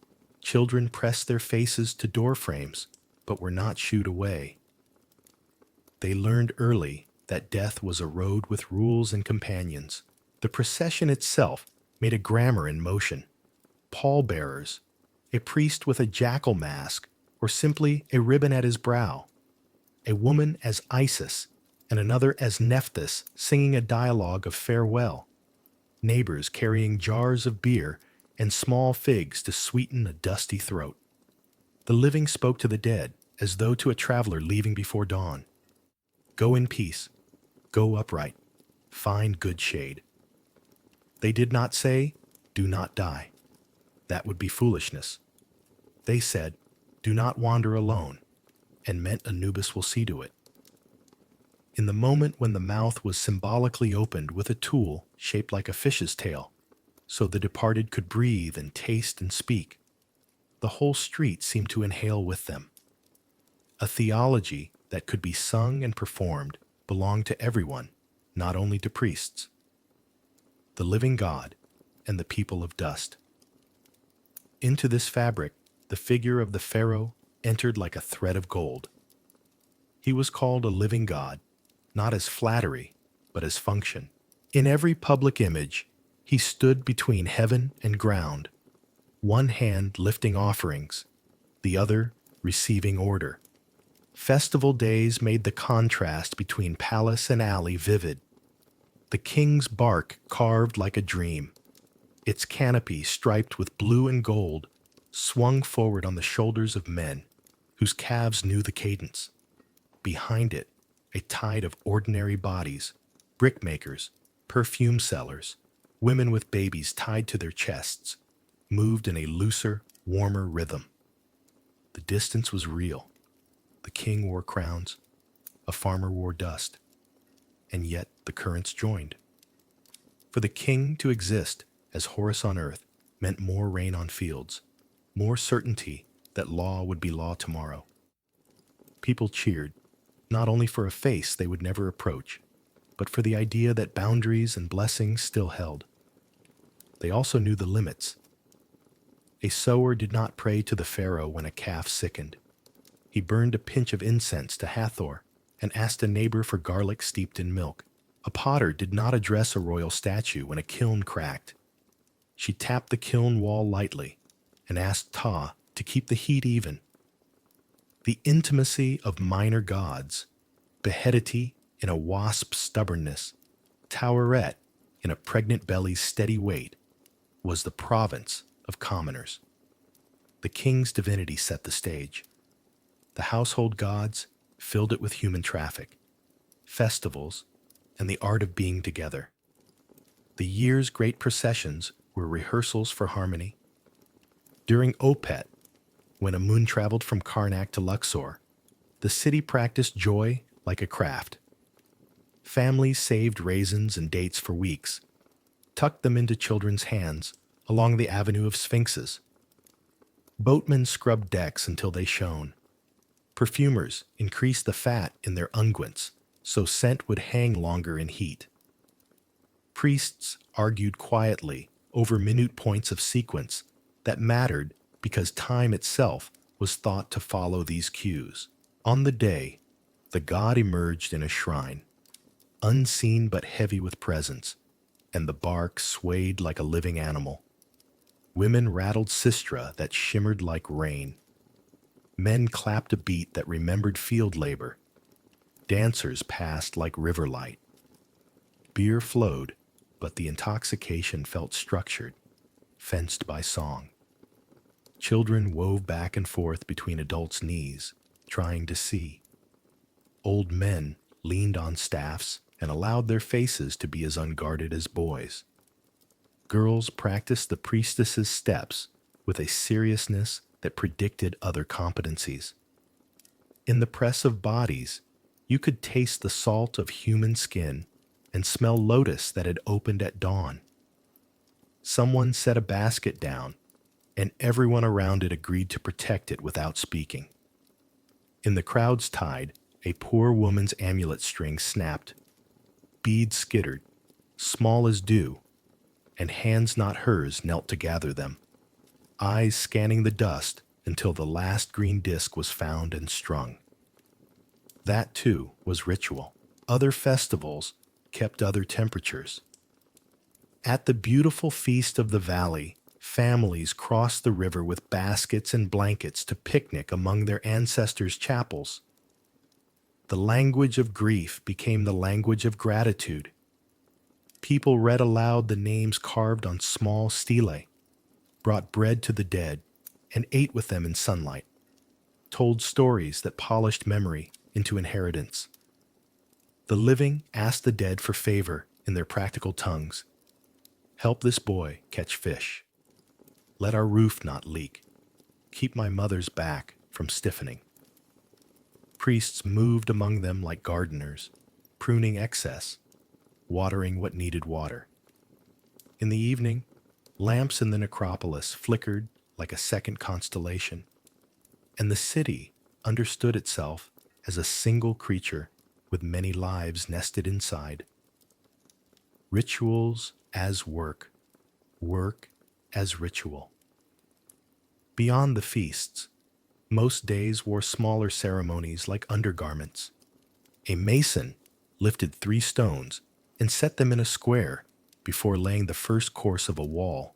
children pressed their faces to door frames, but were not shooed away. They learned early that death was a road with rules and companions. The procession itself made a grammar in motion. Pallbearers, a priest with a jackal mask, or simply a ribbon at his brow, a woman as Isis, and another as Nephthys singing a dialogue of farewell, neighbors carrying jars of beer and small figs to sweeten a dusty throat. The living spoke to the dead as though to a traveler leaving before dawn. Go in peace, go upright, find good shade. They did not say, do not die. That would be foolishness. They said, do not wander alone, and meant Anubis will see to it. In the moment when the mouth was symbolically opened with a tool shaped like a fish's tail, so the departed could breathe and taste and speak, the whole street seemed to inhale with them. A theology that could be sung and performed belonged to everyone, not only to priests. The living God and the people of dust. Into this fabric, the figure of the pharaoh entered like a thread of gold. He was called a living God, not as flattery, but as function. In every public image, he stood between heaven and ground, one hand lifting offerings, the other receiving order. Festival days made the contrast between palace and alley vivid. The king's bark carved like a dream, its canopy striped with blue and gold, swung forward on the shoulders of men whose calves knew the cadence. Behind it, a tide of ordinary bodies, brickmakers, perfume sellers, women with babies tied to their chests, moved in a looser, warmer rhythm. The distance was real. The king wore crowns, a farmer wore dust, and yet the currents joined. For the king to exist as Horus on earth meant more rain on fields, more certainty that law would be law tomorrow. People cheered, not only for a face they would never approach, but for the idea that boundaries and blessings still held. They also knew the limits. A sower did not pray to the pharaoh when a calf sickened. He burned a pinch of incense to Hathor and asked a neighbor for garlic steeped in milk. A potter did not address a royal statue when a kiln cracked. She tapped the kiln wall lightly and asked Ta to keep the heat even. The intimacy of minor gods, Behedity in a wasp's stubbornness, Taweret in a pregnant belly's steady weight, was the province of commoners. The king's divinity set the stage. The household gods filled it with human traffic, festivals, and the art of being together. The year's great processions were rehearsals for harmony. During Opet, when Amun traveled from Karnak to Luxor, the city practiced joy like a craft. Families saved raisins and dates for weeks, tucked them into children's hands along the avenue of sphinxes. Boatmen scrubbed decks until they shone. Perfumers increased the fat in their unguents so scent would hang longer in heat. Priests argued quietly over minute points of sequence that mattered because time itself was thought to follow these cues. On the day, the god emerged in a shrine, unseen but heavy with presence, and the bark swayed like a living animal. Women rattled sistra that shimmered like rain. Men clapped a beat that remembered field labor. Dancers passed like river light. Beer flowed, but the intoxication felt structured, fenced by song. Children wove back and forth between adults' knees, trying to see. Old men leaned on staffs and allowed their faces to be as unguarded as boys. Girls practiced the priestess's steps with a seriousness that predicted other competencies. In the press of bodies, you could taste the salt of human skin and smell lotus that had opened at dawn. Someone set a basket down, and everyone around it agreed to protect it without speaking. In the crowd's tide, a poor woman's amulet string snapped. Beads skittered, small as dew, and hands not hers knelt to gather them, eyes scanning the dust until the last green disk was found and strung. That, too, was ritual. Other festivals kept other temperatures. At the beautiful feast of the valley, families crossed the river with baskets and blankets to picnic among their ancestors' chapels. The language of grief became the language of gratitude. People read aloud the names carved on small stelae, brought bread to the dead, and ate with them in sunlight, told stories that polished memory into inheritance. The living asked the dead for favor in their practical tongues. Help this boy catch fish. Let our roof not leak. Keep my mother's back from stiffening. Priests moved among them like gardeners, pruning excess, watering what needed water. In the evening, lamps in the necropolis flickered like a second constellation, and the city understood itself as a single creature with many lives nested inside. Rituals as work, work as ritual. Beyond the feasts, most days wore smaller ceremonies like undergarments. A mason lifted 3 stones and set them in a square before laying the first course of a wall.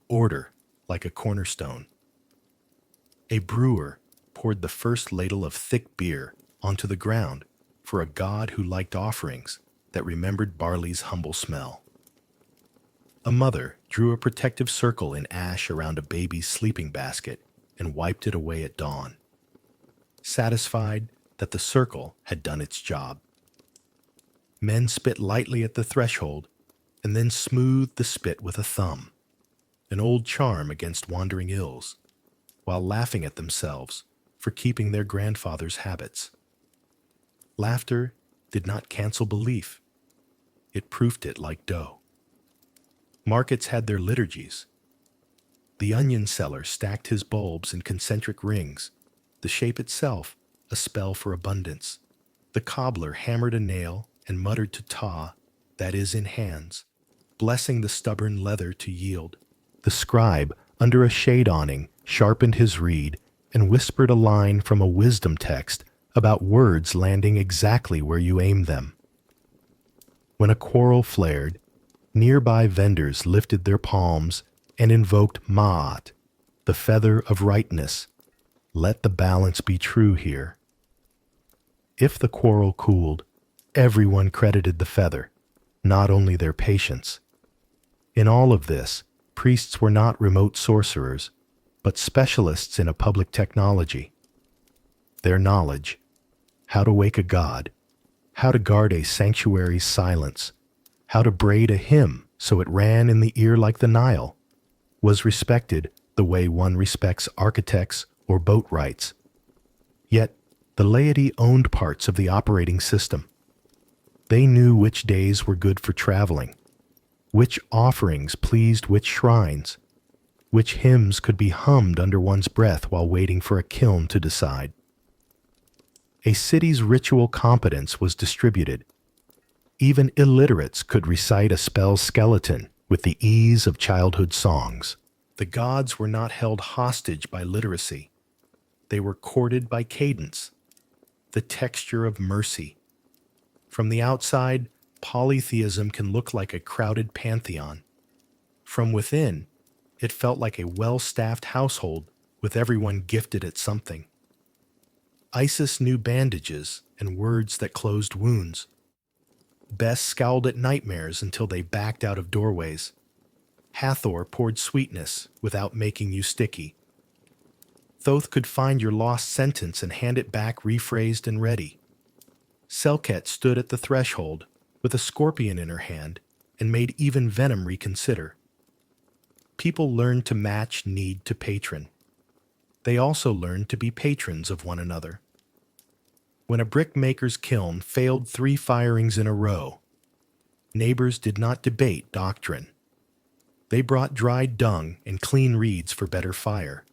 Order like a cornerstone. A brewer poured the first ladle of thick beer onto the ground for a god who liked offerings that remembered barley's humble smell. A mother drew a protective circle in ash around a baby's sleeping basket and wiped it away at dawn, satisfied that the circle had done its job. Men spit lightly at the threshold and then smoothed the spit with a thumb, an old charm against wandering ills, while laughing at themselves for keeping their grandfather's habits. Laughter did not cancel belief. It proofed it like dough. Markets had their liturgies. The onion seller stacked his bulbs in concentric rings, the shape itself a spell for abundance. The cobbler hammered a nail and muttered to Ptah, that is in hands, blessing the stubborn leather to yield. The scribe, under a shade awning, sharpened his reed and whispered a line from a wisdom text about words landing exactly where you aim them. When a quarrel flared, nearby vendors lifted their palms and invoked Ma'at, the feather of rightness. Let the balance be true here. If the quarrel cooled, everyone credited the feather, not only their patience. In all of this, priests were not remote sorcerers, but specialists in a public technology. Their knowledge, how to wake a god, how to guard a sanctuary's silence, how to braid a hymn so it ran in the ear like the Nile, was respected the way one respects architects or boat rights. Yet, the laity owned parts of the operating system. They knew which days were good for traveling, which offerings pleased which shrines, which hymns could be hummed under one's breath while waiting for a kiln to decide. A city's ritual competence was distributed. Even illiterates could recite a spell's skeleton with the ease of childhood songs. The gods were not held hostage by literacy. They were courted by cadence, the texture of mercy. From the outside, polytheism can look like a crowded pantheon. From within, it felt like a well-staffed household with everyone gifted at something. Isis knew bandages and words that closed wounds. Bes scowled at nightmares until they backed out of doorways. Hathor poured sweetness without making you sticky. Thoth could find your lost sentence and hand it back rephrased and ready. Sekhmet stood at the threshold with a scorpion in her hand and made even venom reconsider. People learned to match need to patron. They also learned to be patrons of one another. When a brickmaker's kiln failed 3 firings in a row, neighbors did not debate doctrine. They brought dried dung and clean reeds for better fire,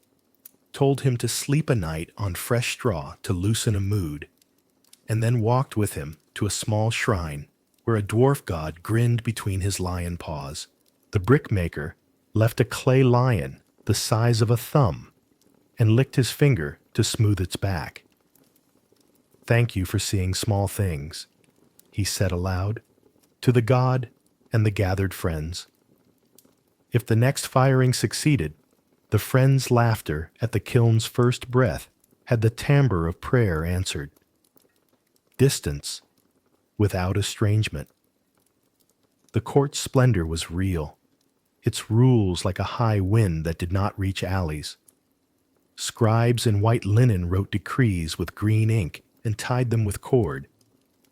told him to sleep a night on fresh straw to loosen a mood, and then walked with him to a small shrine where a dwarf god grinned between his lion paws. The brickmaker left a clay lion the size of a thumb and licked his finger to smooth its back. "Thank you for seeing small things," he said aloud, to the god and the gathered friends. If the next firing succeeded, the friends' laughter at the kiln's first breath had the timbre of prayer answered. Distance, without estrangement. The court's splendor was real, its rules like a high wind that did not reach alleys. Scribes in white linen wrote decrees with green ink and tied them with cord.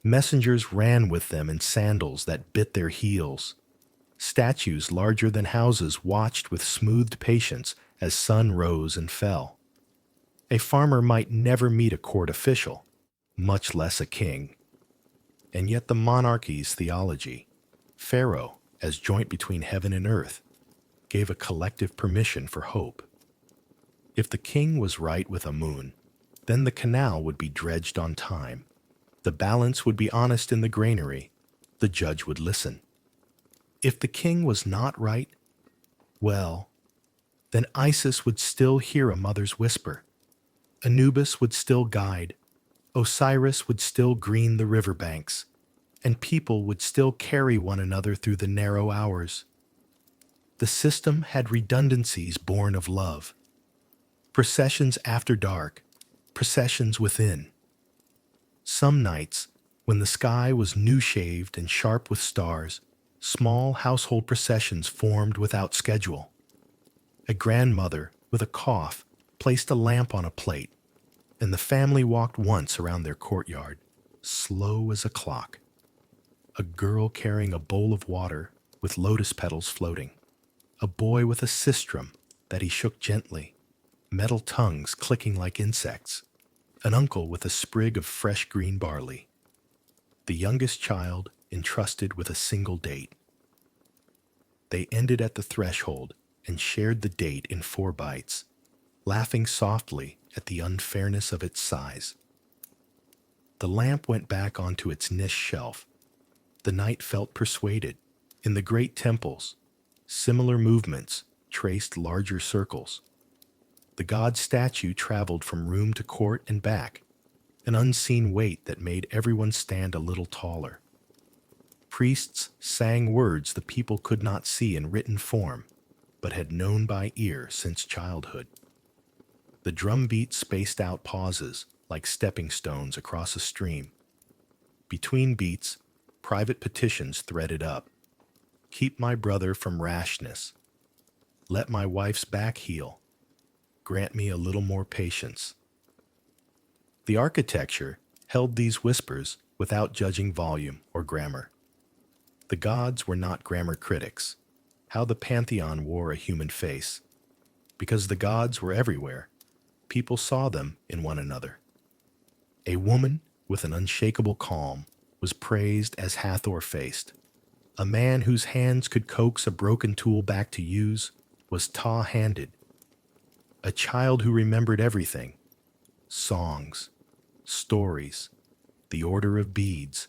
Messengers ran with them in sandals that bit their heels. Statues larger than houses watched with smoothed patience as sun rose and fell. A farmer might never meet a court official, much less a king. And yet the monarchy's theology, Pharaoh as joint between heaven and earth, gave a collective permission for hope. If the king was right with Amun, then the canal would be dredged on time. The balance would be honest in the granary. The judge would listen. If the king was not right, well, then Isis would still hear a mother's whisper. Anubis would still guide. Osiris would still green the riverbanks, and people would still carry one another through the narrow hours. The system had redundancies born of love. Processions after dark, processions within. Some nights, when the sky was new-shaved and sharp with stars, small household processions formed without schedule. A grandmother, with a cough, placed a lamp on a plate, and the family walked once around their courtyard, slow as a clock. A girl carrying a bowl of water with lotus petals floating. A boy with a sistrum that he shook gently, metal tongues clicking like insects. An uncle with a sprig of fresh green barley. The youngest child entrusted with a single date. They ended at the threshold and shared the date in 4 bites, laughing softly at the unfairness of its size. The lamp went back onto its niche shelf. The knight felt persuaded. In the great temples, similar movements traced larger circles. The god statue traveled from room to court and back, an unseen weight that made everyone stand a little taller. Priests sang words the people could not see in written form, but had known by ear since childhood. The drumbeat spaced out pauses like stepping stones across a stream. Between beats, private petitions threaded up. Keep my brother from rashness. Let my wife's back heal. Grant me a little more patience. The architecture held these whispers without judging volume or grammar. The gods were not grammar critics. How the pantheon wore a human face. Because the gods were everywhere, people saw them in one another. A woman with an unshakable calm was praised as Hathor-faced. A man whose hands could coax a broken tool back to use was Taw-handed. A child who remembered everything, songs, stories, the order of beads,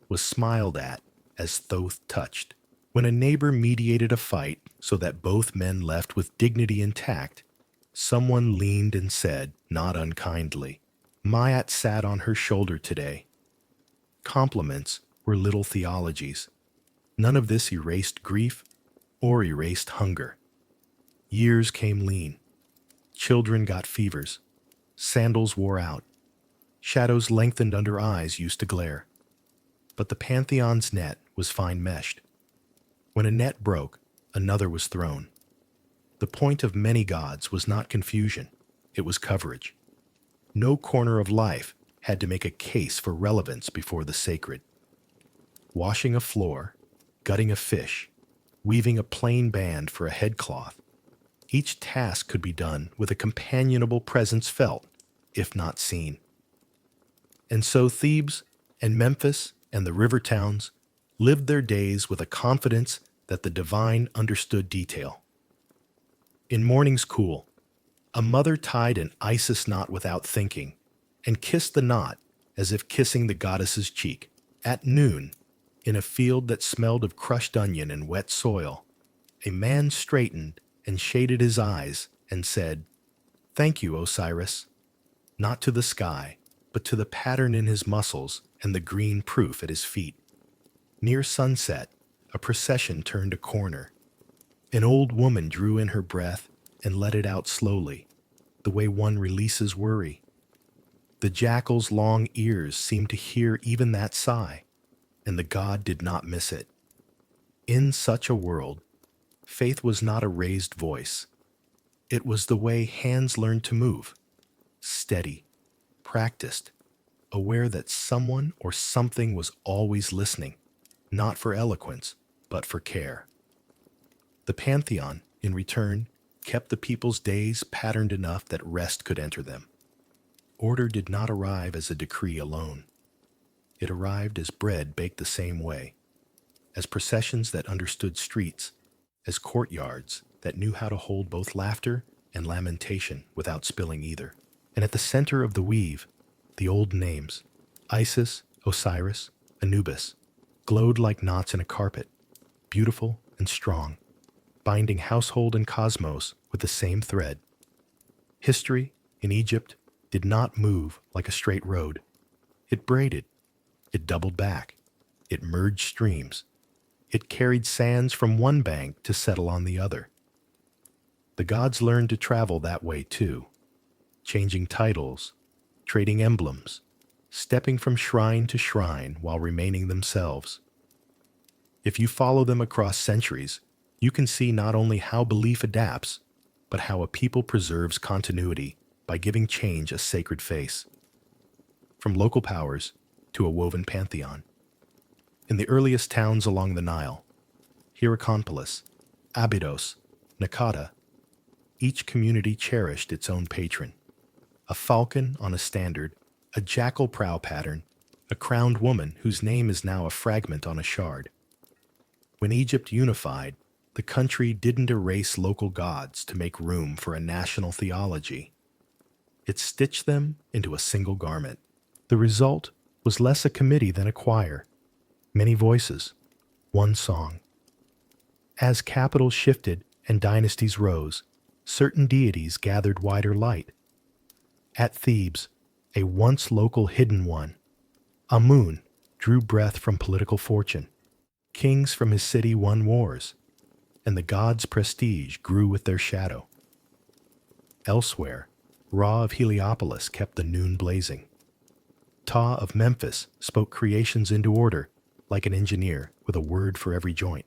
was smiled at as Thoth touched. When a neighbor mediated a fight so that both men left with dignity intact, someone leaned and said, not unkindly, Mayat sat on her shoulder today. Compliments were little theologies. None of this erased grief or erased hunger. Years came lean. Children got fevers. Sandals wore out. Shadows lengthened under eyes used to glare. But the pantheon's net was fine-meshed. When a net broke, another was thrown. The point of many gods was not confusion, it was coverage. No corner of life had to make a case for relevance before the sacred. Washing a floor, gutting a fish, weaving a plain band for a headcloth, each task could be done with a companionable presence felt, if not seen. And so Thebes and Memphis and the river towns lived their days with a confidence that the divine understood detail. In morning's cool, a mother tied an Isis knot without thinking and kissed the knot as if kissing the goddess's cheek. At noon, in a field that smelled of crushed onion and wet soil, a man straightened and shaded his eyes and said, "Thank you, Osiris," not to the sky, but to the pattern in his muscles and the green proof at his feet. Near sunset, a procession turned a corner. An old woman drew in her breath and let it out slowly, the way one releases worry. The jackal's long ears seemed to hear even that sigh, and the god did not miss it. In such a world, faith was not a raised voice. It was the way hands learned to move, steady, practiced, aware that someone or something was always listening, not for eloquence, but for care. The pantheon, in return, kept the people's days patterned enough that rest could enter them. Order did not arrive as a decree alone. It arrived as bread baked the same way, as processions that understood streets, as courtyards that knew how to hold both laughter and lamentation without spilling either. And at the center of the weave, the old names, Isis, Osiris, Anubis, glowed like knots in a carpet, beautiful and strong, binding household and cosmos with the same thread. History, in Egypt, did not move like a straight road. It braided, it doubled back, it merged streams, it carried sands from one bank to settle on the other. The gods learned to travel that way too, changing titles, trading emblems, stepping from shrine to shrine while remaining themselves. If you follow them across centuries, you can see not only how belief adapts, but how a people preserves continuity by giving change a sacred face. From local powers to a woven pantheon. In the earliest towns along the Nile, Hierakonpolis, Abydos, Nakata, each community cherished its own patron. A falcon on a standard, a jackal prow pattern, a crowned woman whose name is now a fragment on a shard. When Egypt unified, the country didn't erase local gods to make room for a national theology. It stitched them into a single garment. The result was less a committee than a choir. Many voices, one song. As capitals shifted and dynasties rose, certain deities gathered wider light. At Thebes, a once local hidden one, Amun drew breath from political fortune. Kings from his city won wars, and the gods' prestige grew with their shadow. Elsewhere, Ra of Heliopolis kept the noon blazing. Ta of Memphis spoke creations into order, like an engineer with a word for every joint.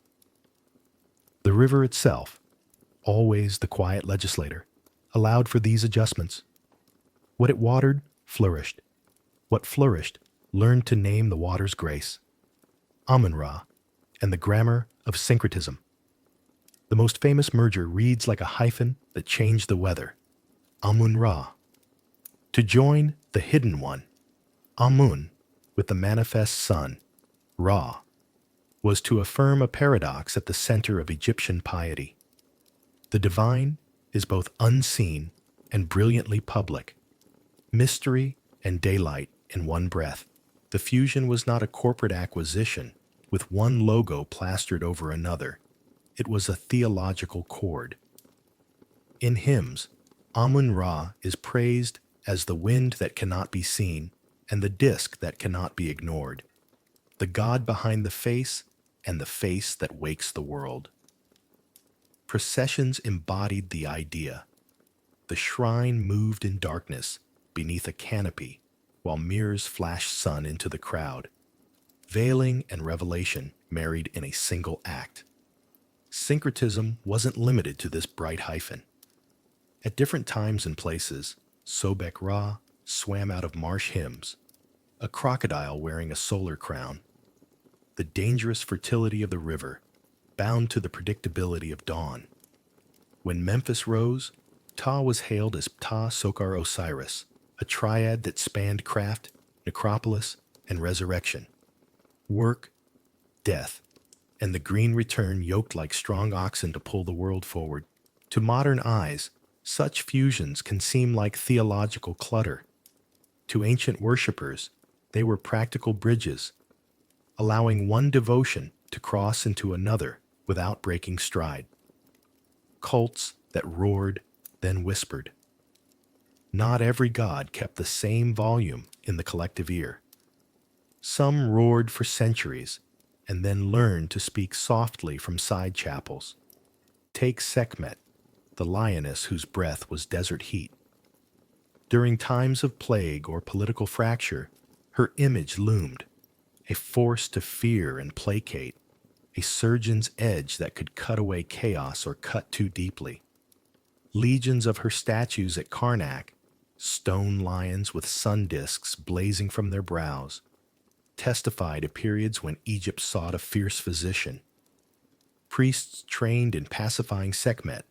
The river itself, always the quiet legislator, allowed for these adjustments. What it watered, flourished. What flourished, learned to name the water's grace. Amun-Ra, and the grammar of syncretism. The most famous merger reads like a hyphen that changed the weather. Amun-Ra. To join the hidden one, Amun, with the manifest sun, Ra, was to affirm a paradox at the center of Egyptian piety. The divine is both unseen and brilliantly public, mystery and daylight in one breath. The fusion was not a corporate acquisition with one logo plastered over another. It was a theological chord. In hymns, Amun-Ra is praised as the wind that cannot be seen and the disk that cannot be ignored, the God behind the face and the face that wakes the world. Processions embodied the idea. The shrine moved in darkness beneath a canopy while mirrors flashed sun into the crowd. Veiling and revelation married in a single act. Syncretism wasn't limited to this bright hyphen. At different times and places, Sobek Ra swam out of marsh hymns, a crocodile wearing a solar crown. The dangerous fertility of the river, bound to the predictability of dawn. When Memphis rose, Ta was hailed as Ta Sokar Osiris, a triad that spanned craft, necropolis, and resurrection. Work, death, and the green return yoked like strong oxen to pull the world forward. To modern eyes, such fusions can seem like theological clutter. To ancient worshippers, they were practical bridges, allowing one devotion to cross into another without breaking stride. Cults that roared, then whispered. Not every god kept the same volume in the collective ear. Some roared for centuries and then learned to speak softly from side chapels. Take Sekhmet, the lioness whose breath was desert heat. During times of plague or political fracture, her image loomed, a force to fear and placate, a surgeon's edge that could cut away chaos or cut too deeply. Legions of her statues at Karnak, stone lions with sun discs blazing from their brows, testify to periods when Egypt sought a fierce physician. Priests trained in pacifying Sekhmet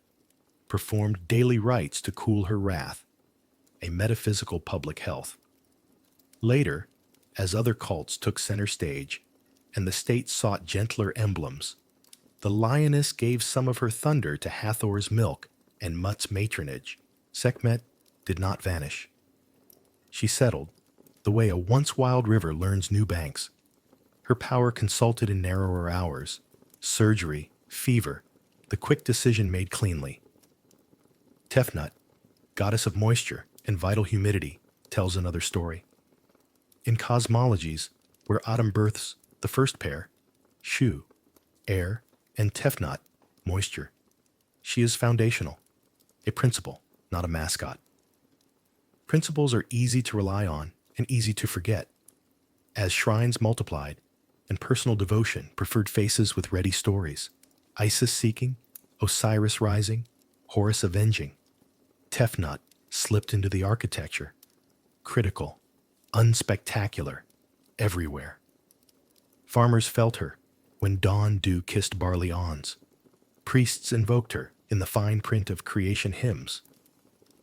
performed daily rites to cool her wrath, a metaphysical public health. Later, as other cults took center stage and the state sought gentler emblems, the lioness gave some of her thunder to Hathor's milk and Mut's matronage. Sekhmet did not vanish. She settled, the way a once wild river learns new banks. Her power consulted in narrower hours, surgery, fever, the quick decision made cleanly. Tefnut, goddess of moisture and vital humidity, tells another story. In cosmologies, where autumn births the first pair, Shu, air, and Tefnut, moisture, she is foundational, a principle, not a mascot. Principles are easy to rely on and easy to forget. As shrines multiplied and personal devotion preferred faces with ready stories, Isis seeking, Osiris rising, Horus avenging, Tefnut slipped into the architecture, critical, unspectacular, everywhere. Farmers felt her when dawn dew kissed barley awns. Priests invoked her in the fine print of creation hymns.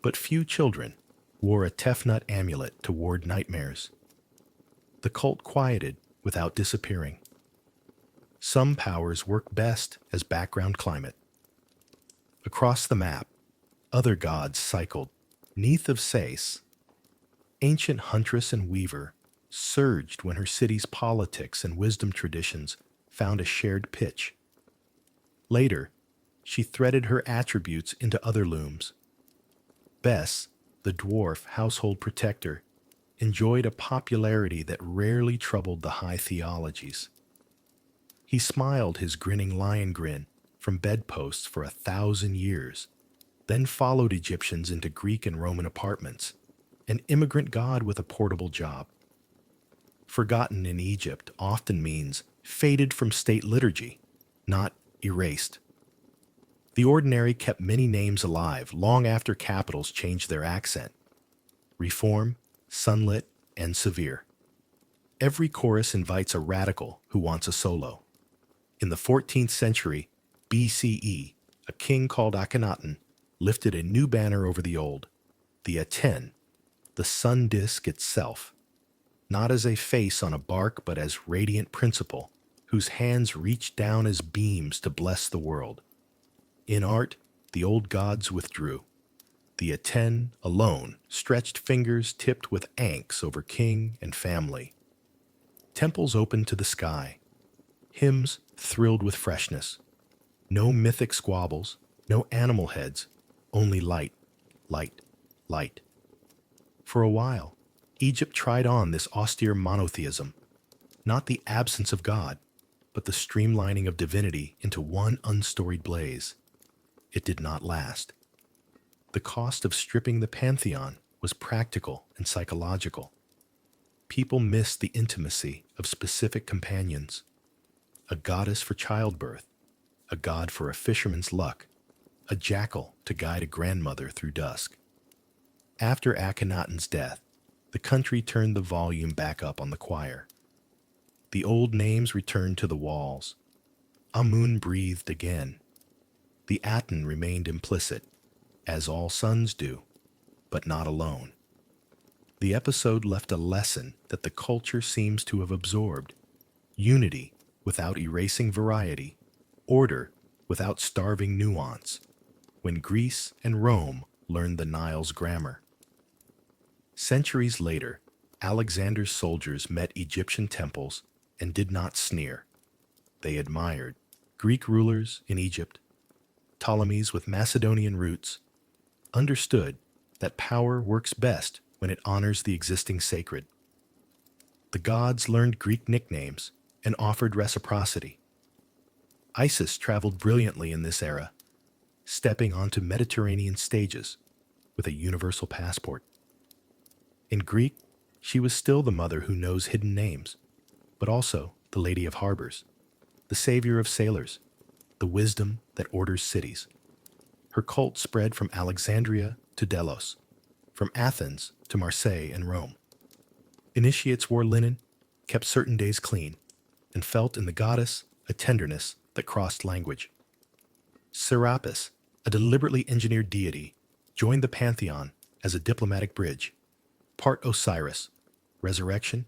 But few children wore a Tefnut amulet to ward nightmares. The cult quieted without disappearing. Some powers work best as background climate. Across the map, other gods cycled. Neath of Sais, ancient huntress and weaver, surged when her city's politics and wisdom traditions found a shared pitch. Later, she threaded her attributes into other looms. Bes, the dwarf household protector, enjoyed a popularity that rarely troubled the high theologies. He smiled his grinning lion grin from bedposts for 1,000 years, then followed Egyptians into Greek and Roman apartments, an immigrant god with a portable job. Forgotten in Egypt often means faded from state liturgy, not erased. The ordinary kept many names alive long after capitals changed their accent. Reform, sunlit, and severe. Every chorus invites a radical who wants a solo. In the 14th century BCE, a king called Akhenaten lifted a new banner over the old, the Aten, the sun disk itself, not as a face on a bark but as radiant principle, whose hands reached down as beams to bless the world. In art, the old gods withdrew. The Aten alone stretched fingers tipped with ankhs over king and family. Temples opened to the sky. Hymns thrilled with freshness. No mythic squabbles, no animal heads, only light, light, light. For a while, Egypt tried on this austere monotheism, not the absence of God, but the streamlining of divinity into one unstoried blaze. It did not last. The cost of stripping the pantheon was practical and psychological. People missed the intimacy of specific companions. A goddess for childbirth, a god for a fisherman's luck, a jackal to guide a grandmother through dusk. After Akhenaten's death, the country turned the volume back up on the choir. The old names returned to the walls. Amun breathed again. The Aten remained implicit, as all sons do, but not alone. The episode left a lesson that the culture seems to have absorbed: unity without erasing variety, order without starving nuance, when Greece and Rome learned the Nile's grammar. Centuries later, Alexander's soldiers met Egyptian temples and did not sneer. They admired. Greek rulers in Egypt, Ptolemies with Macedonian roots, understood that power works best when it honors the existing sacred. The gods learned Greek nicknames and offered reciprocity. Isis traveled brilliantly in this era, stepping onto Mediterranean stages with a universal passport. In Greek, she was still the mother who knows hidden names, but also the lady of harbors, the savior of sailors, the wisdom that orders cities. Her cult spread from Alexandria to Delos, from Athens to Marseille and Rome. Initiates wore linen, kept certain days clean, and felt in the goddess a tenderness that crossed language. Serapis, a deliberately engineered deity, joined the pantheon as a diplomatic bridge, part Osiris, resurrection,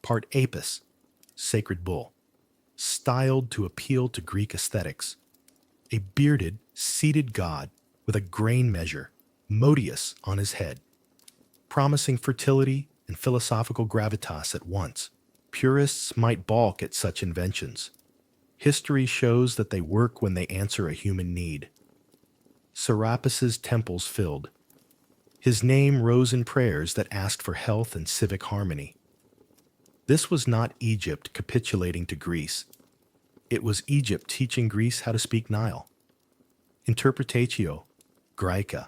part Apis, sacred bull, styled to appeal to Greek aesthetics. A bearded, seated god with a grain measure, modius, on his head, promising fertility and philosophical gravitas at once. Purists might balk at such inventions. History shows that they work when they answer a human need. Serapis's temples filled. His name rose in prayers that asked for health and civic harmony. This was not Egypt capitulating to Greece. It was Egypt teaching Greece how to speak Nile. Interpretatio Graeca,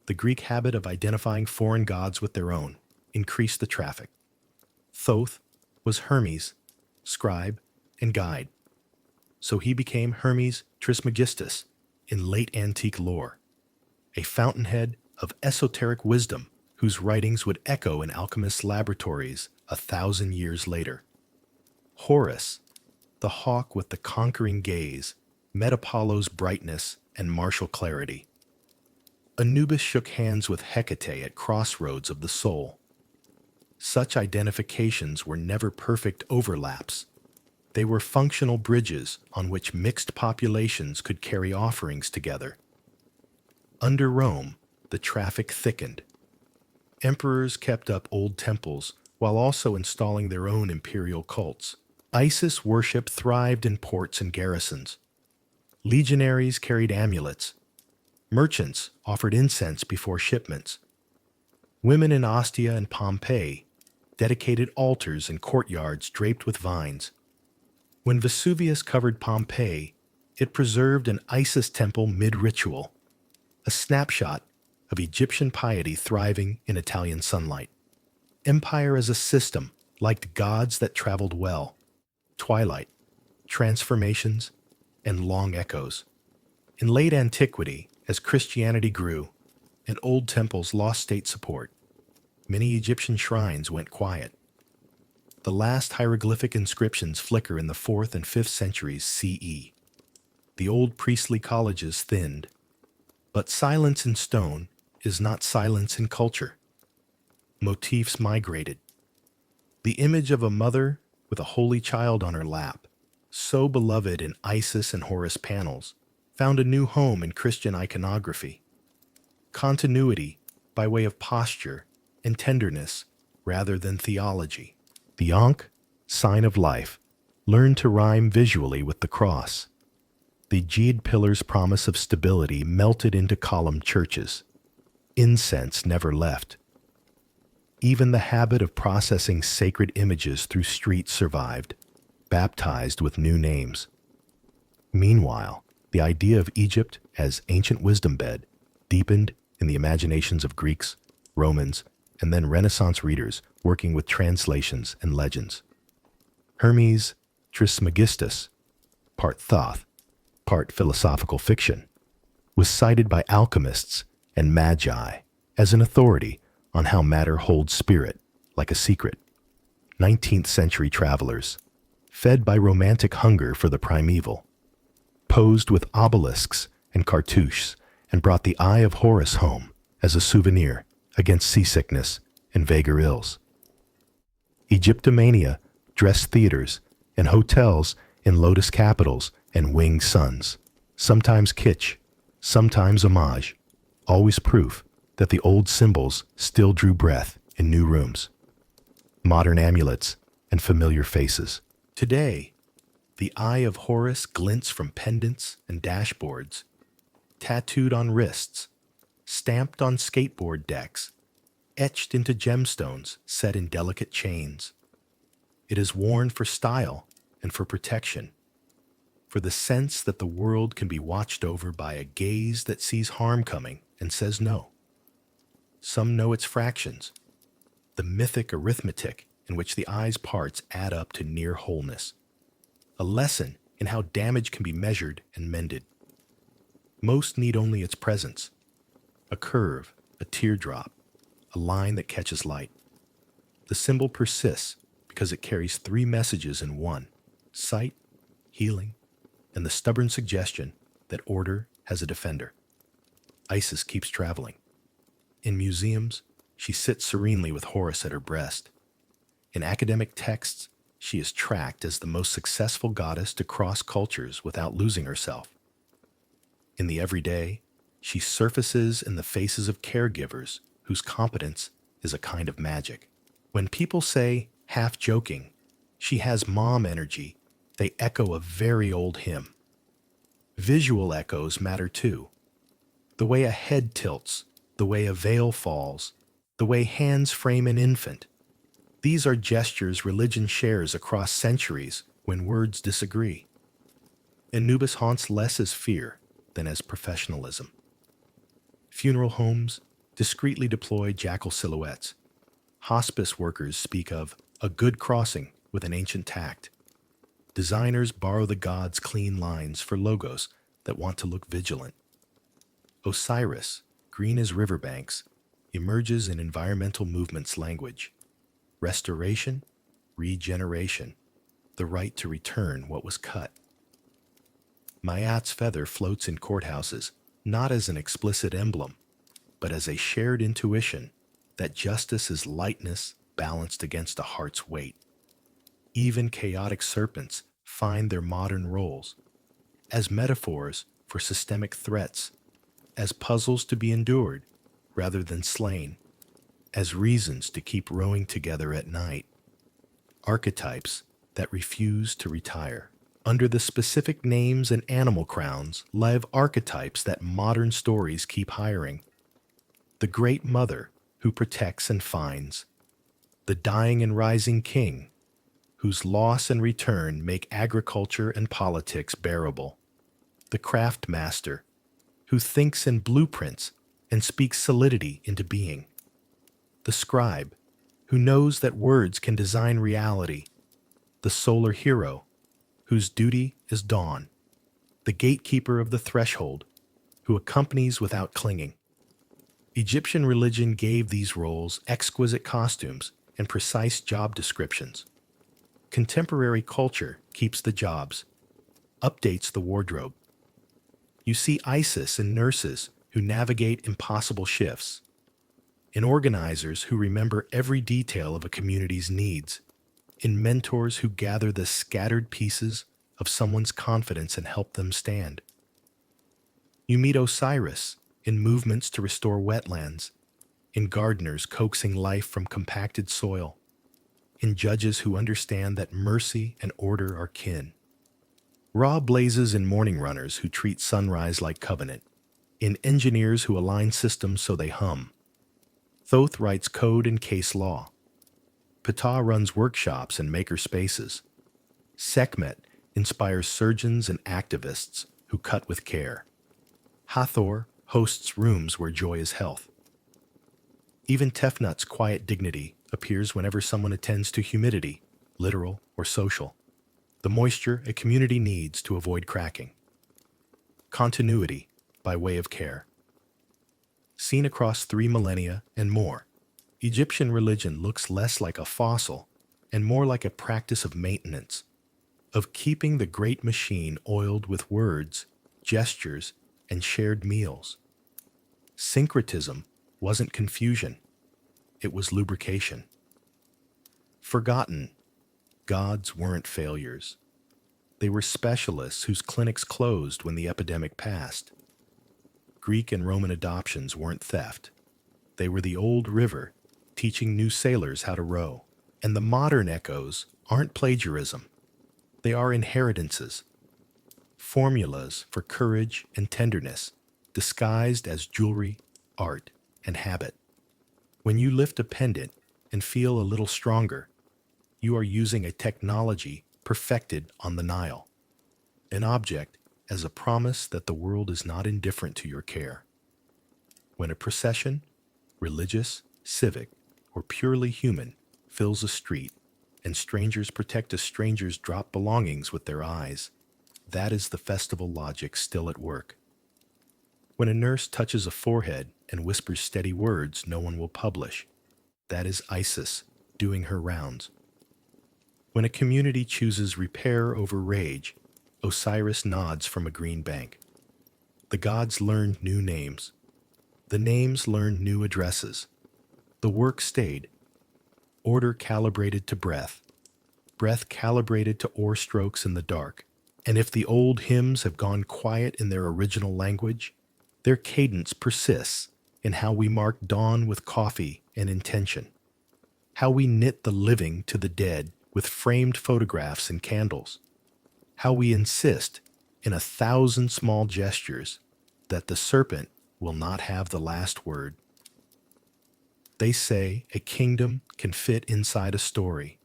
the Greek habit of identifying foreign gods with their own, increased the traffic. Thoth was Hermes, scribe and guide. So he became Hermes Trismegistus in late antique lore, a fountainhead of esoteric wisdom whose writings would echo in alchemists' laboratories 1,000 years later. Horus, the hawk with the conquering gaze, met Apollo's brightness and martial clarity. Anubis shook hands with Hecate at crossroads of the soul. Such identifications were never perfect overlaps. They were functional bridges on which mixed populations could carry offerings together. Under Rome, the traffic thickened. Emperors kept up old temples while also installing their own imperial cults. Isis worship thrived in ports and garrisons. Legionaries carried amulets. Merchants offered incense before shipments. Women in Ostia and Pompeii dedicated altars and courtyards draped with vines. When Vesuvius covered Pompeii, it preserved an Isis temple mid-ritual, a snapshot of Egyptian piety thriving in Italian sunlight. Empire as a system liked gods that traveled well: twilight, transformations, and long echoes. In late antiquity, as Christianity grew and old temples lost state support, many Egyptian shrines went quiet. The last hieroglyphic inscriptions flicker in the 4th and 5th centuries CE. The old priestly colleges thinned. But silence in stone is not silence in culture. Motifs migrated. The image of a mother with a holy child on her lap, so beloved in Isis and Horus panels, found a new home in Christian iconography. Continuity by way of posture and tenderness rather than theology. The Ankh, sign of life, learned to rhyme visually with the cross. The Jid pillar's promise of stability melted into columned churches. Incense never left. Even the habit of processing sacred images through streets survived, baptized with new names. Meanwhile, the idea of Egypt as ancient wisdom bed deepened in the imaginations of Greeks, Romans, and then Renaissance readers working with translations and legends. Hermes Trismegistus, part Thoth, part philosophical fiction, was cited by alchemists and magi as an authority on how matter holds spirit like a secret. 19th century travelers, fed by romantic hunger for the primeval, posed with obelisks and cartouches and brought the Eye of Horus home as a souvenir against seasickness and vaguer ills. Egyptomania dressed theaters and hotels in lotus capitals and winged suns, sometimes kitsch, sometimes homage, always proof that the old symbols still drew breath in new rooms. Modern amulets and familiar faces. Today, the eye of Horus glints from pendants and dashboards, tattooed on wrists, stamped on skateboard decks, etched into gemstones set in delicate chains. It is worn for style and for protection, for the sense that the world can be watched over by a gaze that sees harm coming and says no. Some know its fractions, the mythic arithmetic in which the eye's parts add up to near wholeness, a lesson in how damage can be measured and mended. Most need only its presence, a curve, a teardrop, a line that catches light. The symbol persists because it carries three messages in one: sight, healing, and the stubborn suggestion that order has a defender. Isis keeps traveling. In museums, she sits serenely with Horus at her breast. In academic texts, she is tracked as the most successful goddess to cross cultures without losing herself. In the everyday, she surfaces in the faces of caregivers whose competence is a kind of magic. When people say, half joking, she has mom energy, they echo a very old hymn. Visual echoes matter too. The way a head tilts, the way a veil falls, the way hands frame an infant. These are gestures religion shares across centuries when words disagree. Anubis haunts less as fear than as professionalism. Funeral homes discreetly deploy jackal silhouettes. Hospice workers speak of a good crossing with an ancient tact. Designers borrow the gods' clean lines for logos that want to look vigilant. Osiris, green as riverbanks, emerges in environmental movements language. Restoration, regeneration, the right to return what was cut. Mayat's feather floats in courthouses, not as an explicit emblem, but as a shared intuition that justice is lightness balanced against a heart's weight. Even chaotic serpents find their modern roles as metaphors for systemic threats, as puzzles to be endured rather than slain, as reasons to keep rowing together at night. Archetypes that refuse to retire. Under the specific names and animal crowns live archetypes that modern stories keep hiring. The great mother who protects and finds. The dying and rising king whose loss and return make agriculture and politics bearable. The craft master who thinks in blueprints and speaks solidity into being. The scribe who knows that words can design reality. The solar hero whose duty is dawn. The gatekeeper of the threshold who accompanies without clinging. Egyptian religion gave these roles exquisite costumes and precise job descriptions. Contemporary culture keeps the jobs, updates the wardrobe. You see Isis in nurses who navigate impossible shifts, in organizers who remember every detail of a community's needs, in mentors who gather the scattered pieces of someone's confidence and help them stand. You meet Osiris in movements to restore wetlands, in gardeners coaxing life from compacted soil, in judges who understand that mercy and order are kin. Ra blazes in morning runners who treat sunrise like covenant, in engineers who align systems so they hum. Thoth writes code and case law. Ptah runs workshops and maker spaces. Sekhmet inspires surgeons and activists who cut with care. Hathor hosts rooms where joy is health. Even Tefnut's quiet dignity appears whenever someone attends to humidity, literal or social, the moisture a community needs to avoid cracking. Continuity by way of care. Seen across 3 millennia and more, Egyptian religion looks less like a fossil and more like a practice of maintenance, of keeping the great machine oiled with words, gestures, and shared meals. Syncretism wasn't confusion. it was lubrication. Forgotten, gods weren't failures. They were specialists whose clinics closed when the epidemic passed. Greek and Roman adoptions weren't theft. They were the old river, teaching new sailors how to row. And the modern echoes aren't plagiarism. They are inheritances, formulas for courage and tenderness, disguised as jewelry, art, and habit. When you lift a pendant and feel a little stronger, you are using a technology perfected on the Nile, an object as a promise that the world is not indifferent to your care. When a procession, religious, civic, or purely human, fills a street, and strangers protect a stranger's dropped belongings with their eyes, that is the festival logic still at work. When a nurse touches a forehead and whispers steady words no one will publish, that is Isis doing her rounds. When a community chooses repair over rage, Osiris nods from a green bank. The gods learned new names. The names learned new addresses. The work stayed. Order calibrated to breath. Breath calibrated to oar strokes in the dark. And if the old hymns have gone quiet in their original language, their cadence persists in how we mark dawn with coffee and intention, how we knit the living to the dead with framed photographs and candles, how we insist in 1,000 small gestures that the serpent will not have the last word. They say a kingdom can fit inside a story,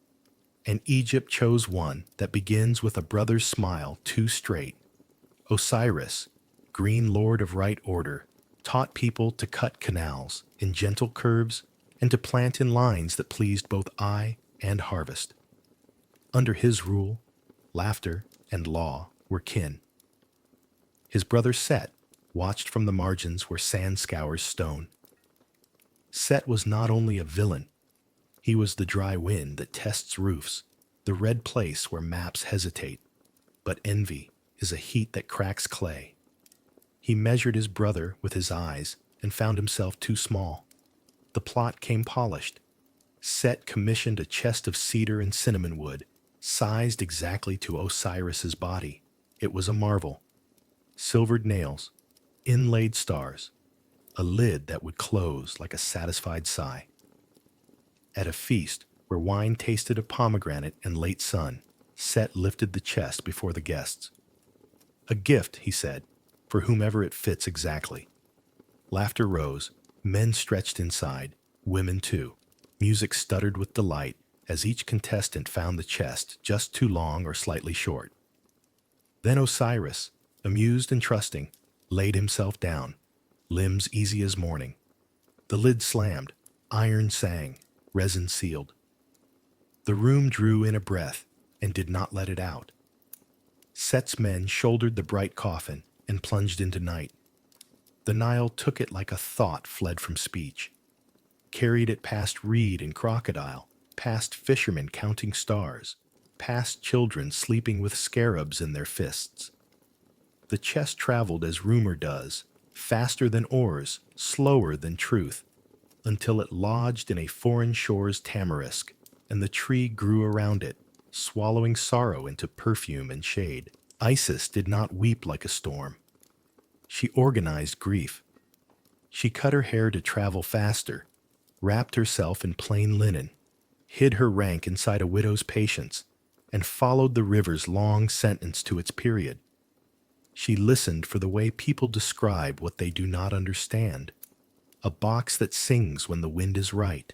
and Egypt chose one that begins with a brother's smile too straight. Osiris, green lord of right order, taught people to cut canals in gentle curves and to plant in lines that pleased both eye and harvest. Under his rule, laughter and law were kin. His brother Set watched from the margins where sand scours stone. Set was not only a villain, he was the dry wind that tests roofs, the red place where maps hesitate. But envy is a heat that cracks clay. He measured his brother with his eyes and found himself too small. The plot came polished. Set commissioned a chest of cedar and cinnamon wood, sized exactly to Osiris's body. It was a marvel. Silvered nails, inlaid stars, a lid that would close like a satisfied sigh. At a feast where wine tasted of pomegranate and late sun, Set lifted the chest before the guests. A gift, he said, for whomever it fits exactly. Laughter rose, men stretched inside, women too. Music stuttered with delight as each contestant found the chest just too long or slightly short. Then Osiris, amused and trusting, laid himself down, limbs easy as morning. The lid slammed, iron sang, resin sealed. The room drew in a breath and did not let it out. Set's men shouldered the bright coffin and plunged into night. The Nile took it like a thought fled from speech, carried it past reed and crocodile, past fishermen counting stars, past children sleeping with scarabs in their fists. The chest traveled as rumor does, faster than oars, slower than truth, until it lodged in a foreign shore's tamarisk, and the tree grew around it, swallowing sorrow into perfume and shade. Isis did not weep like a storm. She organized grief. She cut her hair to travel faster, wrapped herself in plain linen, hid her rank inside a widow's patience, and followed the river's long sentence to its period. She listened for the way people describe what they do not understand. A box that sings when the wind is right,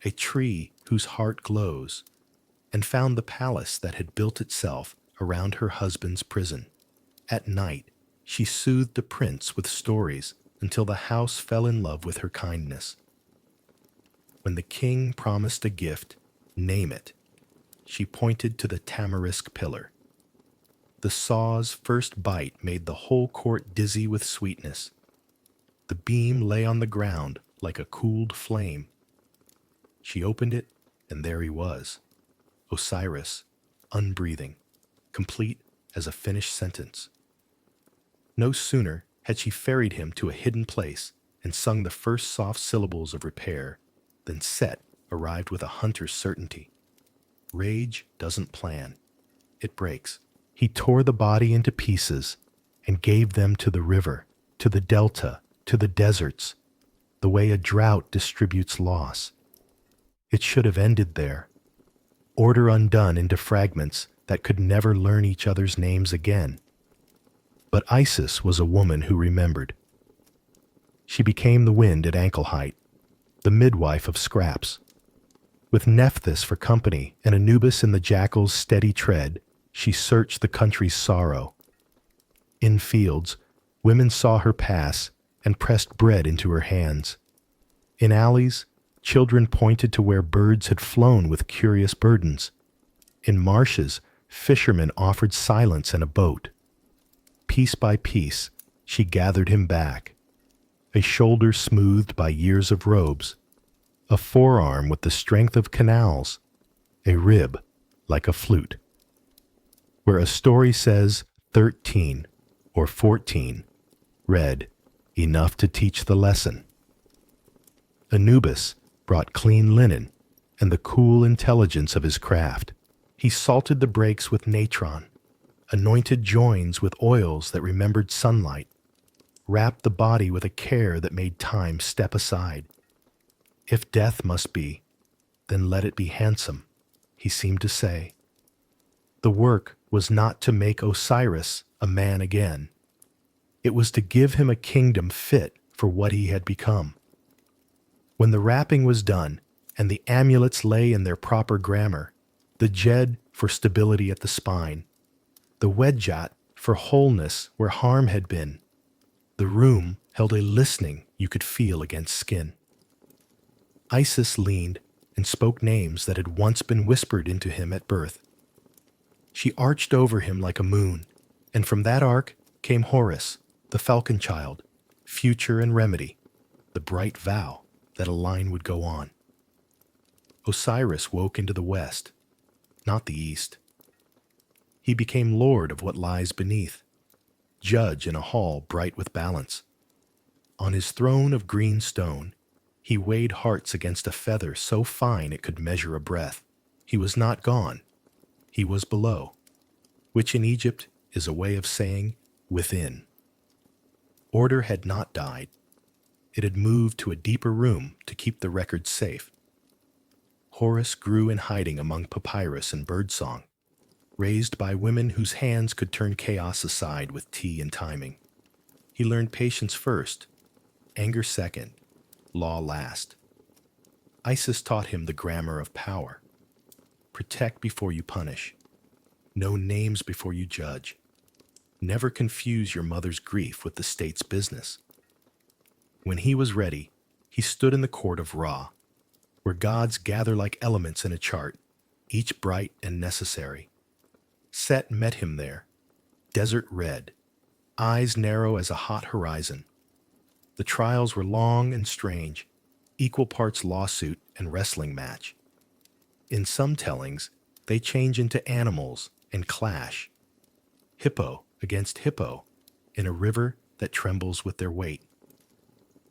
a tree whose heart glows, and found the palace that had built itself around her husband's prison. At night, she soothed the prince with stories until the house fell in love with her kindness. When the king promised a gift, name it, she pointed to the tamarisk pillar. The saw's first bite made the whole court dizzy with sweetness. The beam lay on the ground like a cooled flame. She opened it, and there he was, Osiris, unbreathing, complete as a finished sentence. No sooner had she ferried him to a hidden place and sung the first soft syllables of repair Then Set arrived with a hunter's certainty. Rage doesn't plan. It breaks. He tore the body into pieces and gave them to the river, to the delta, to the deserts, the way a drought distributes loss. It should have ended there. Order undone into fragments that could never learn each other's names again. But Isis was a woman who remembered. She became the wind at ankle height, the midwife of scraps. With Nephthys for company and Anubis in the jackal's steady tread, she searched the country's sorrow. In fields, women saw her pass and pressed bread into her hands. In alleys, children pointed to where birds had flown with curious burdens. In marshes, fishermen offered silence and a boat. Piece by piece, she gathered him back. A shoulder smoothed by years of robes, a forearm with the strength of canals, a rib like a flute. Where a story says 13 or 14, read, enough to teach the lesson. Anubis brought clean linen and the cool intelligence of his craft. He salted the breaks with natron, anointed joins with oils that remembered sunlight, wrapped the body with a care that made time step aside. If death must be, then let it be handsome, he seemed to say. The work was not to make Osiris a man again. It was to give him a kingdom fit for what he had become. When the wrapping was done and the amulets lay in their proper grammar, the jed for stability at the spine, the wedjat for wholeness where harm had been, the room held a listening you could feel against skin. Isis leaned and spoke names that had once been whispered into him at birth. She arched over him like a moon, and from that arc came Horus, the falcon-child, future and remedy, the bright vow that a line would go on. Osiris woke into the west, not the east. He became lord of what lies beneath, judge in a hall bright with balance. On his throne of green stone, he weighed hearts against a feather so fine it could measure a breath. He was not gone. He was below, which in Egypt is a way of saying within. Order had not died. It had moved to a deeper room to keep the records safe. Horus grew in hiding among papyrus and birdsong, raised by women whose hands could turn chaos aside with tea and timing. He learned patience first, anger second, law last. Isis taught him the grammar of power. Protect before you punish. Know names before you judge. Never confuse your mother's grief with the state's business. When he was ready, he stood in the court of Ra, where gods gather like elements in a chart, each bright and necessary. Set met him there, desert red, eyes narrow as a hot horizon. The trials were long and strange, equal parts lawsuit and wrestling match. In some tellings, they change into animals and clash. Hippo against hippo in a river that trembles with their weight.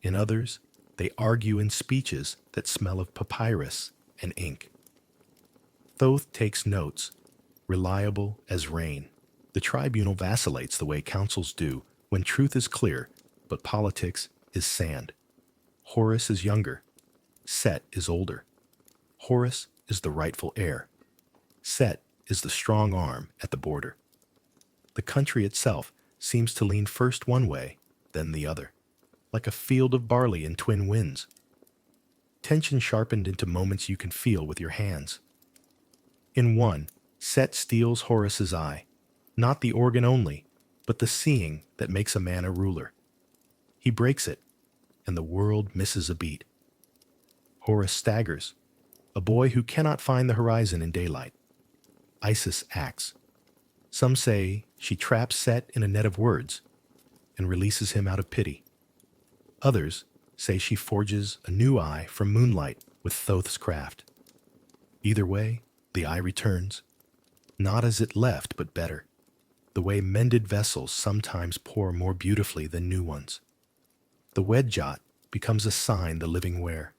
In others, they argue in speeches that smell of papyrus and ink. Thoth takes notes, reliable as rain. The tribunal vacillates the way councils do when truth is clear, but politics is sand. Horus is younger. Set is older. Horus is the rightful heir. Set is the strong arm at the border. The country itself seems to lean first one way, then the other, like a field of barley in twin winds. Tension sharpened into moments you can feel with your hands. In one, Set steals Horus's eye, not the organ only, but the seeing that makes a man a ruler. He breaks it, and the world misses a beat. Horus staggers, a boy who cannot find the horizon in daylight. Isis acts. Some say she traps Set in a net of words and releases him out of pity. Others say she forges a new eye from moonlight with Thoth's craft. Either way, the eye returns, not as it left but better, the way mended vessels sometimes pour more beautifully than new ones. The wedjat becomes a sign the living wear.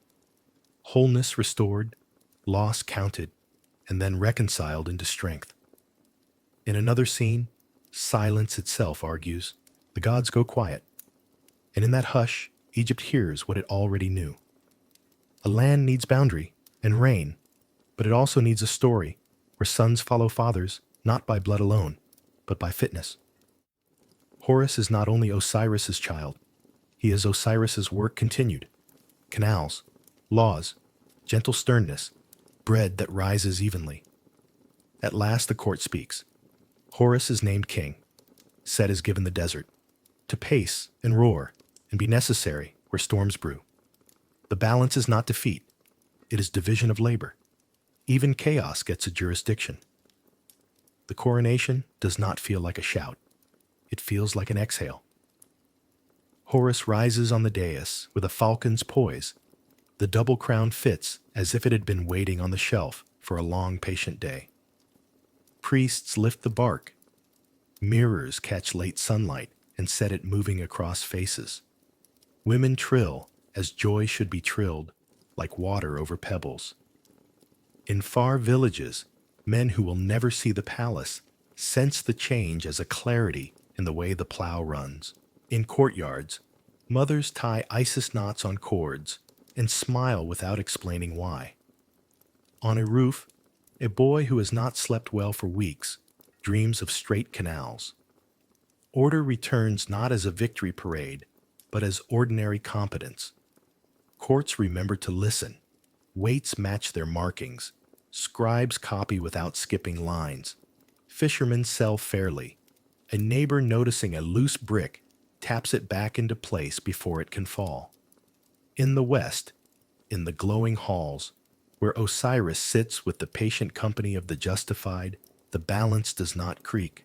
wholeness restored, loss counted, and then reconciled into strength. In another scene, silence itself argues. The gods go quiet, and in that hush, Egypt hears what it already knew. A land needs boundary and rain, but it also needs a story where sons follow fathers not by blood alone, but by fitness. Horus is not only Osiris's child, he is Osiris's work continued. Canals, laws, gentle sternness, bread that rises evenly. At last the court speaks. Horus is named king. Set is given the desert, to pace and roar and be necessary where storms brew. The balance is not defeat, it is division of labor. Even chaos gets a jurisdiction. The coronation does not feel like a shout. It feels like an exhale. Horus rises on the dais with a falcon's poise. The double crown fits as if it had been waiting on the shelf for a long, patient day. Priests lift the bark. Mirrors catch late sunlight and set it moving across faces. Women trill as joy should be trilled, like water over pebbles. In far villages, men who will never see the palace sense the change as a clarity in the way the plow runs. In courtyards, mothers tie Isis knots on cords and smile without explaining why. On a roof, a boy who has not slept well for weeks dreams of straight canals. Order returns not as a victory parade, but as ordinary competence. Courts remember to listen. Weights match their markings. Scribes copy without skipping lines. Fishermen sell fairly. A neighbor noticing a loose brick taps it back into place before it can fall. In the west, in the glowing halls, where Osiris sits with the patient company of the justified, the balance does not creak.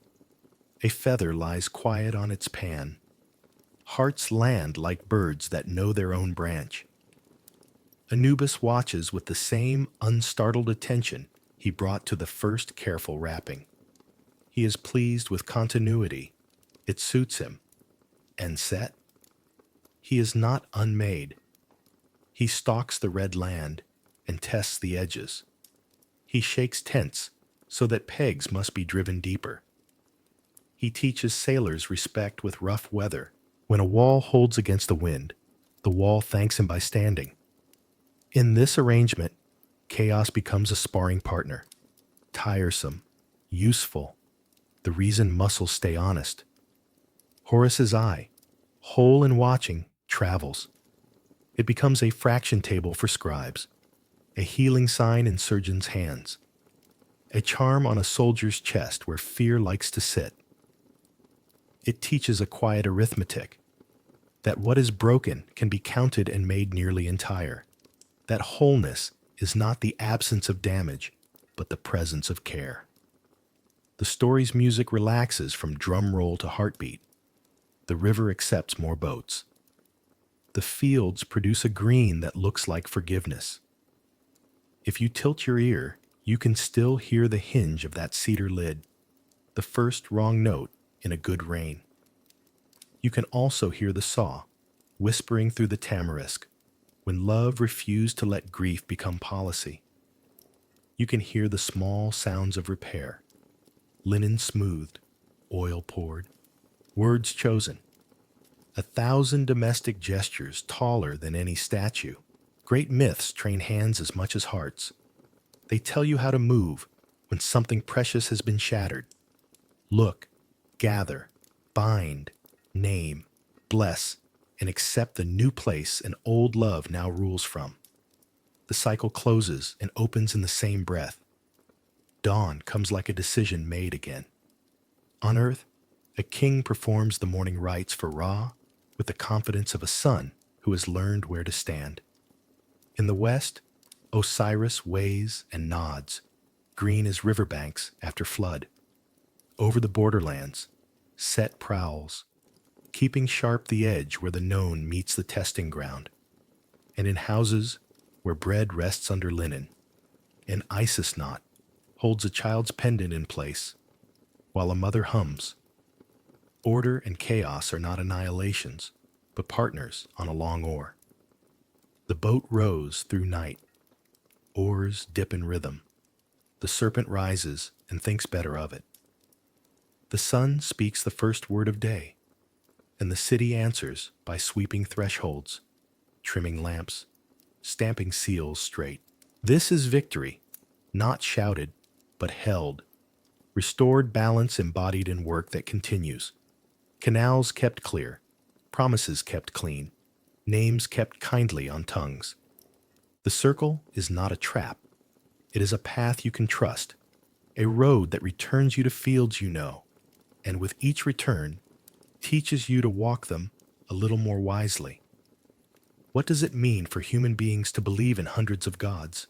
A feather lies quiet on its pan. Hearts land like birds that know their own branch. Anubis watches with the same unstartled attention he brought to the first careful wrapping. He is pleased with continuity. It suits him. And Set? He is not unmade. He stalks the red land and tests the edges. He shakes tents so that pegs must be driven deeper. He teaches sailors respect with rough weather. When a wall holds against the wind, the wall thanks him by standing. In this arrangement, chaos becomes a sparring partner. Tiresome, useful, the reason muscles stay honest. Horus's eye, whole and watching, travels. It becomes a fraction table for scribes, a healing sign in surgeons' hands, a charm on a soldier's chest where fear likes to sit. It teaches a quiet arithmetic, that what is broken can be counted and made nearly entire, that wholeness is not the absence of damage, but the presence of care. The story's music relaxes from drum roll to heartbeat. The river accepts more boats. The fields produce a green that looks like forgiveness. If you tilt your ear, you can still hear the hinge of that cedar lid, the first wrong note in a good rain. You can also hear the saw, whispering through the tamarisk, when love refused to let grief become policy. You can hear the small sounds of repair, linen smoothed, oil poured, words chosen. 1,000 domestic gestures taller than any statue. Great myths train hands as much as hearts. They tell you how to move when something precious has been shattered. Look, gather, bind, name, bless, and accept the new place an old love now rules from. The cycle closes and opens in the same breath. Dawn comes like a decision made again. On earth, a king performs the morning rites for Ra with the confidence of a son who has learned where to stand. In the west, Osiris weighs and nods, green as riverbanks after flood. Over the borderlands, Set prowls, keeping sharp the edge where the known meets the testing ground. And in houses where bread rests under linen, an Isis knot holds a child's pendant in place, while a mother hums. Order and chaos are not annihilations, but partners on a long oar. The boat rows through night, Oars dip in rhythm. The serpent rises and thinks better of it. The sun speaks the first word of day, and the city answers by sweeping thresholds, trimming lamps, stamping seals straight. This is victory, not shouted, but held. Restored balance embodied in work that continues. Canals kept clear, promises kept clean, names kept kindly on tongues. The circle is not a trap. It is a path you can trust, a road that returns you to fields you know, and with each return, teaches you to walk them a little more wisely. What does it mean for human beings to believe in hundreds of gods?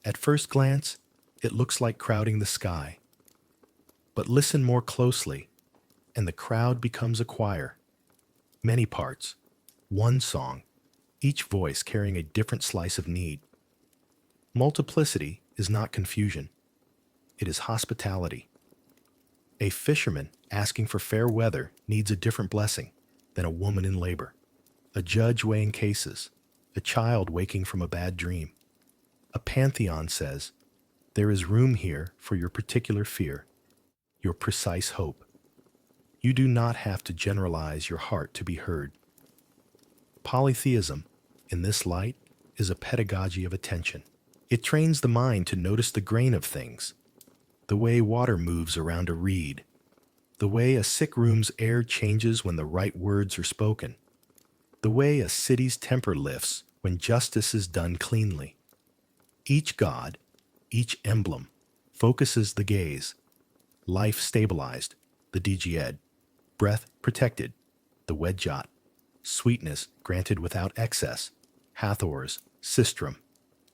At first glance, it looks like crowding the sky. But listen more closely, and the crowd becomes a choir. Many parts, one song, each voice carrying a different slice of need. Multiplicity is not confusion. It is hospitality. A fisherman asking for fair weather needs a different blessing than a woman in labor, a judge weighing cases, a child waking from a bad dream. A pantheon says, there is room here for your particular fear, your precise hope. You do not have to generalize your heart to be heard. Polytheism, in this light, is a pedagogy of attention. It trains the mind to notice the grain of things, the way water moves around a reed, the way a sick room's air changes when the right words are spoken, the way a city's temper lifts when justice is done cleanly. Each god, each emblem, focuses the gaze. Life stabilized, the Djed, breath protected, the Wedjot, sweetness granted without excess, Hathor's, Sistrum,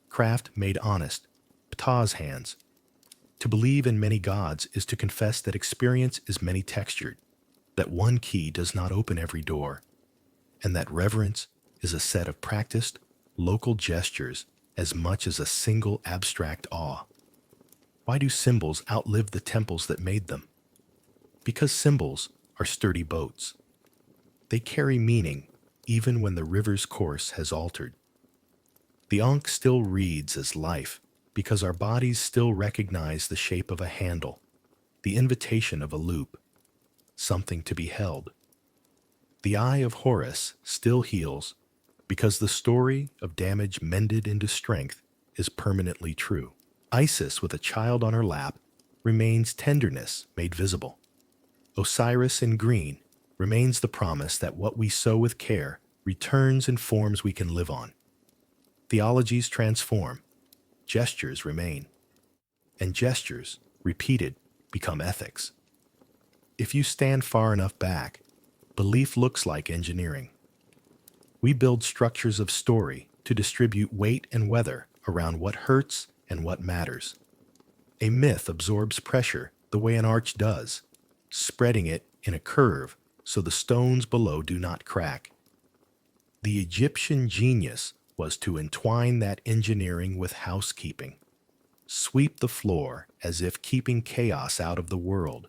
craft made honest, Ptah's hands. To believe in many gods is to confess that experience is many-textured, that one key does not open every door, and that reverence is a set of practiced, local gestures as much as a single abstract awe. Why do symbols outlive the temples that made them? Because symbols are sturdy boats. They carry meaning even when the river's course has altered. The Ankh still reads as life because our bodies still recognize the shape of a handle, the invitation of a loop, something to be held. The eye of Horus still heals because the story of damage mended into strength is permanently true. Isis with a child on her lap remains tenderness made visible. Osiris in green remains the promise that what we sow with care returns in forms we can live on. Theologies transform, gestures remain, and gestures, repeated, become ethics. If you stand far enough back, belief looks like engineering. We build structures of story to distribute weight and weather around what hurts and what matters. A myth absorbs pressure the way an arch does, spreading it in a curve so the stones below do not crack. The Egyptian genius was to entwine that engineering with housekeeping. Sweep the floor as if keeping chaos out of the world.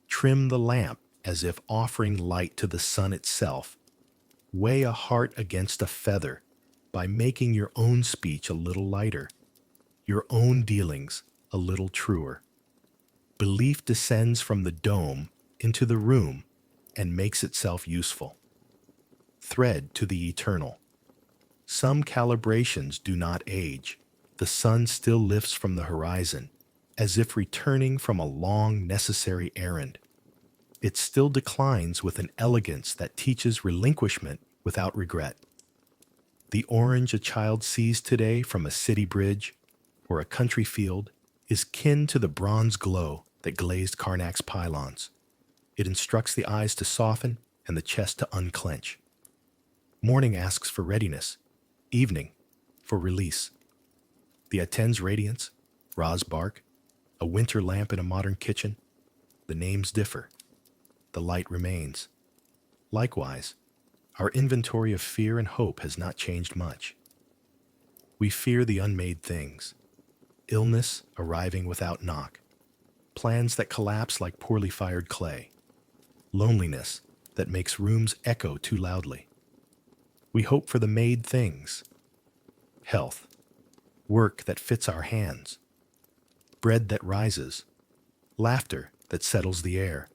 Trim the lamp as if offering light to the sun itself. Weigh a heart against a feather by making your own speech a little lighter, your own dealings a little truer. Belief descends from the dome into the room and makes itself useful. Thread to the eternal. Some calibrations do not age. The sun still lifts from the horizon, as if returning from a long, necessary errand. It still declines with an elegance that teaches relinquishment without regret. The orange a child sees today from a city bridge or a country field is kin to the bronze glow that glazed Karnak's pylons. It instructs the eyes to soften and the chest to unclench. Morning asks for readiness, evening for release. The Aten's radiance, Ra's bark, a winter lamp in a modern kitchen, the names differ. The light remains. Likewise, our inventory of fear and hope has not changed much. We fear the unmade things, illness arriving without knock, plans that collapse like poorly fired clay, loneliness that makes rooms echo too loudly. We hope for the made things, health, work that fits our hands, bread that rises, laughter that settles the air,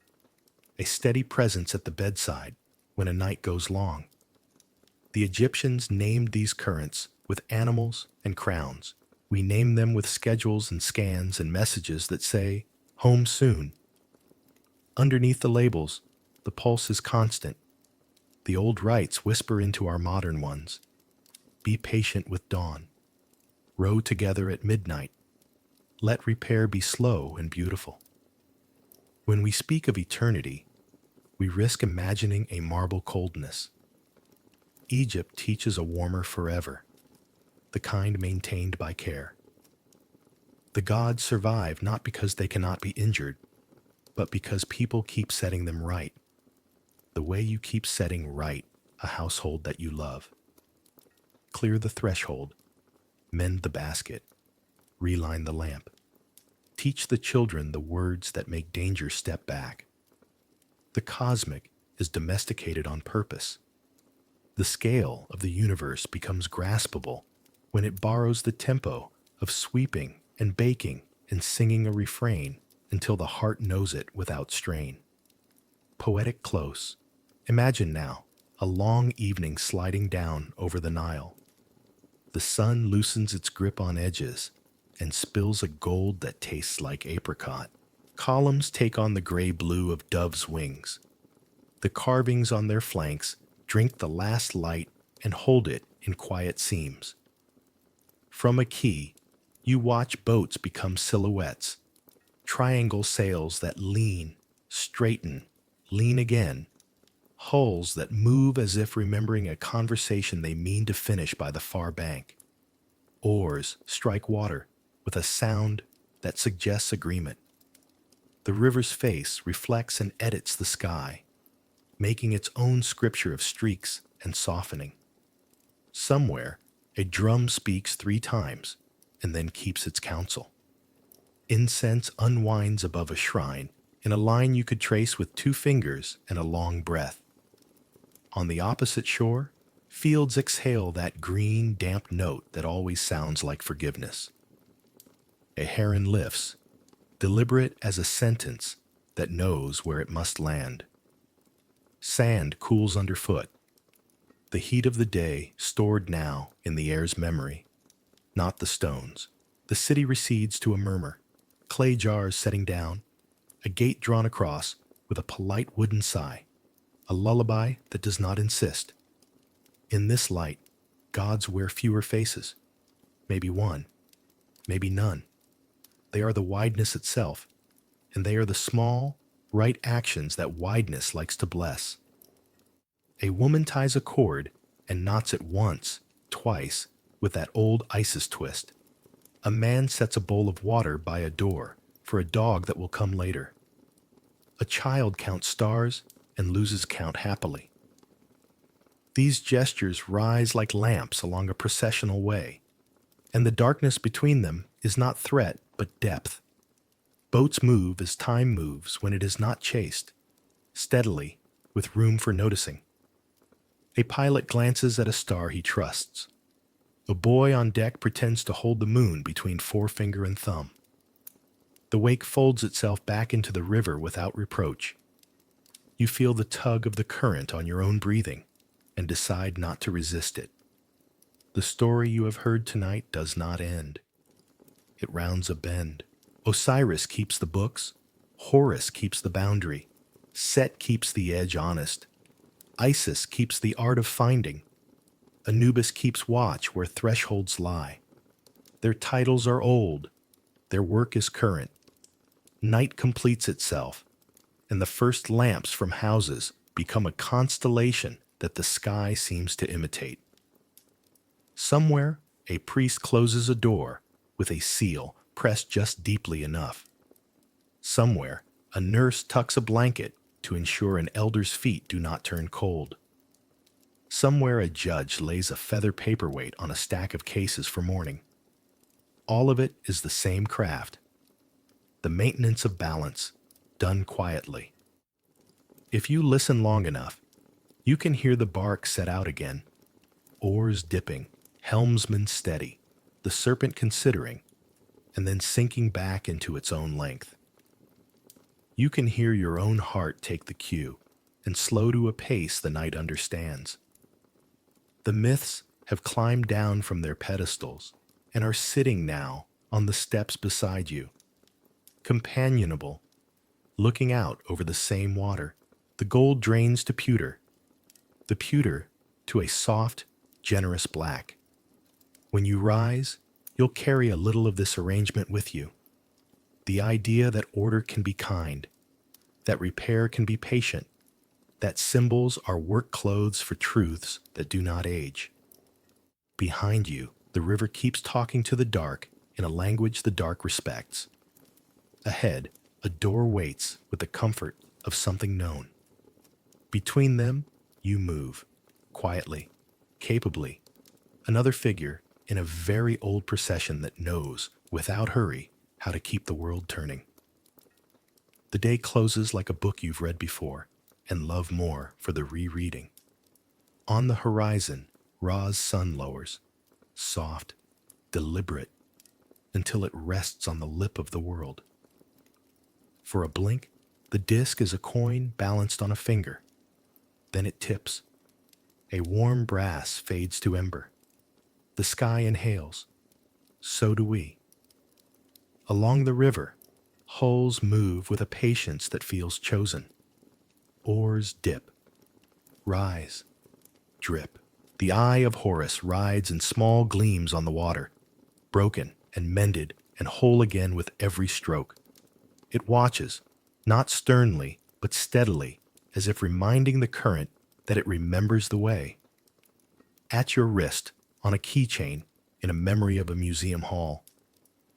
a steady presence at the bedside when a night goes long. The Egyptians named these currents with animals and crowns. We name them with schedules and scans and messages that say, "Home soon." Underneath the labels, the pulse is constant. The old rites whisper into our modern ones. Be patient with dawn. Row together at midnight. Let repair be slow and beautiful. When we speak of eternity, we risk imagining a marble coldness. Egypt teaches a warmer forever, the kind maintained by care. The gods survive not because they cannot be injured, but because people keep setting them right, the way you keep setting right a household that you love. Clear the threshold, mend the basket, reline the lamp. Teach the children the words that make danger step back. The cosmic is domesticated on purpose. The scale of the universe becomes graspable when it borrows the tempo of sweeping and baking and singing a refrain until the heart knows it without strain. Poetic close. Imagine now a long evening sliding down over the Nile. The sun loosens its grip on edges and spills a gold that tastes like apricot. Columns take on the gray-blue of doves' wings. The carvings on their flanks drink the last light and hold it in quiet seams. From a quay, you watch boats become silhouettes, triangle sails that lean, straighten, lean again, hulls that move as if remembering a conversation they mean to finish by the far bank. Oars strike water with a sound that suggests agreement. The river's face reflects and edits the sky, making its own scripture of streaks and softening. Somewhere, a drum speaks 3 times and then keeps its counsel. Incense unwinds above a shrine in a line you could trace with 2 fingers and a long breath. On the opposite shore, fields exhale that green, damp note that always sounds like forgiveness. A heron lifts, deliberate as a sentence that knows where it must land. Sand cools underfoot, the heat of the day stored now in the air's memory, not the stones. The city recedes to a murmur, clay jars setting down, a gate drawn across with a polite wooden sigh, a lullaby that does not insist. In this light, gods wear fewer faces, maybe one, maybe none. They are the wideness itself, and they are the small, right actions that wideness likes to bless. A woman ties a cord and knots it once, twice, with that old Isis twist. A man sets a bowl of water by a door for a dog that will come later. A child counts stars and loses count happily. These gestures rise like lamps along a processional way, and the darkness between them is not threat but depth. Boats move as time moves when it is not chased, steadily, with room for noticing. A pilot glances at a star he trusts. A boy on deck pretends to hold the moon between forefinger and thumb. The wake folds itself back into the river without reproach. You feel the tug of the current on your own breathing and decide not to resist it. The story you have heard tonight does not end. It rounds a bend. Osiris keeps the books. Horus keeps the boundary. Set keeps the edge honest. Isis keeps the art of finding. Anubis keeps watch where thresholds lie. Their titles are old. Their work is current. Night completes itself, and the first lamps from houses become a constellation that the sky seems to imitate. Somewhere, a priest closes a door with a seal pressed just deeply enough. Somewhere, a nurse tucks a blanket to ensure an elder's feet do not turn cold. Somewhere, a judge lays a feather paperweight on a stack of cases for mourning. All of it is the same craft, the maintenance of balance, done quietly. If you listen long enough, you can hear the bark set out again, oars dipping, helmsman steady, the serpent considering, and then sinking back into its own length. You can hear your own heart take the cue and slow to a pace the night understands. The myths have climbed down from their pedestals and are sitting now on the steps beside you, companionable, looking out over the same water. The gold drains to pewter, the pewter to a soft, generous black. When you rise, you'll carry a little of this arrangement with you. The idea that order can be kind, that repair can be patient, that symbols are work clothes for truths that do not age. Behind you, the river keeps talking to the dark in a language the dark respects. Ahead, a door waits with the comfort of something known. Between them, you move, quietly, capably, another figure in a very old procession that knows, without hurry, how to keep the world turning. The day closes like a book you've read before and love more for the rereading. On the horizon, Ra's sun lowers, soft, deliberate, until it rests on the lip of the world. For a blink, the disk is a coin balanced on a finger. Then it tips. A warm brass fades to ember. The sky inhales. So do we. Along the river, hulls move with a patience that feels chosen. Oars dip, rise, drip. The eye of Horus rides in small gleams on the water, broken and mended and whole again with every stroke. It watches, not sternly, but steadily, as if reminding the current that it remembers the way. At your wrist, on a keychain, in a memory of a museum hall,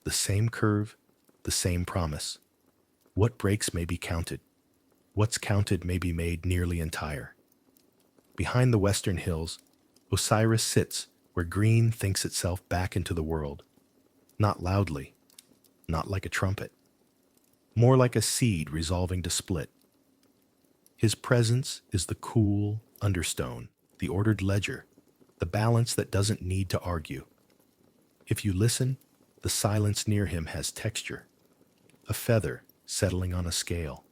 the same curve, the same promise. What breaks may be counted. What's counted may be made nearly entire. Behind the western hills, Osiris sits where green thinks itself back into the world. Not loudly, not like a trumpet. More like a seed resolving to split. His presence is the cool understone, the ordered ledger, the balance that doesn't need to argue. If you listen, the silence near him has texture, a feather settling on a scale,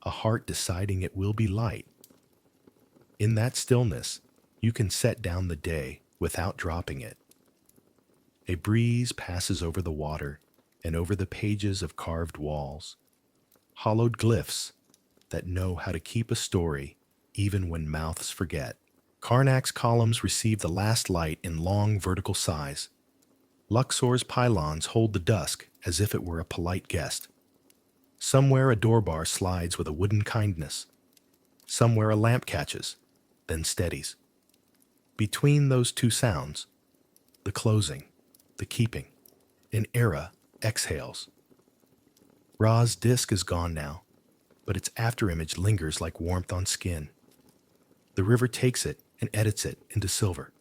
a heart deciding it will be light. In that stillness, you can set down the day without dropping it. A breeze passes over the water and over the pages of carved walls, hollowed glyphs that know how to keep a story even when mouths forget. Karnak's columns receive the last light in long vertical sighs. Luxor's pylons hold the dusk as if it were a polite guest. Somewhere a doorbar slides with a wooden kindness. Somewhere a lamp catches, then steadies. Between those two sounds, the closing, the keeping, an era exhales. Ra's disk is gone now, but its afterimage lingers like warmth on skin. The river takes it and edits it into silver.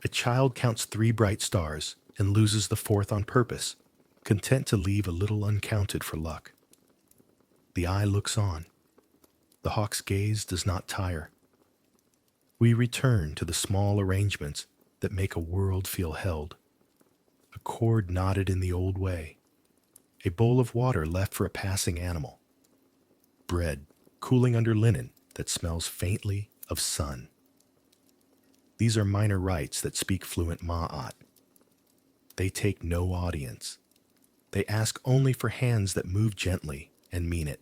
A child counts 3 bright stars and loses the 4th on purpose, content to leave a little uncounted for luck. The eye looks on. The hawk's gaze does not tire. We return to the small arrangements that make a world feel held. A cord knotted in the old way. A bowl of water left for a passing animal. Bread cooling under linen that smells faintly of sun. These are minor rites that speak fluent Ma'at. They take no audience. They ask only for hands that move gently and mean it.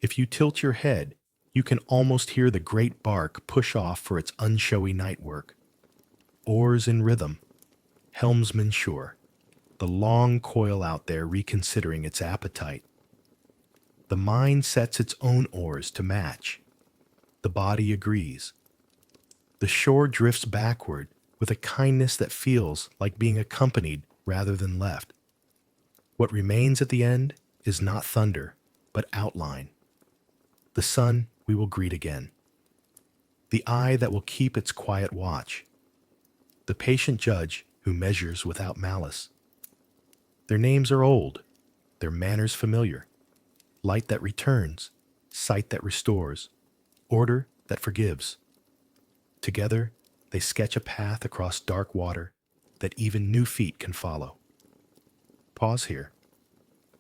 If you tilt your head, you can almost hear the great bark push off for its unshowy night work. Oars in rhythm, helmsman sure, the long coil out there reconsidering its appetite. The mind sets its own oars to match. The body agrees. The shore drifts backward with a kindness that feels like being accompanied rather than left. What remains at the end is not thunder, but outline. The sun we will greet again. The eye that will keep its quiet watch. The patient judge who measures without malice. Their names are old, their manners familiar. Light that returns, sight that restores, order that forgives. Together, they sketch a path across dark water, that even new feet can follow. Pause here.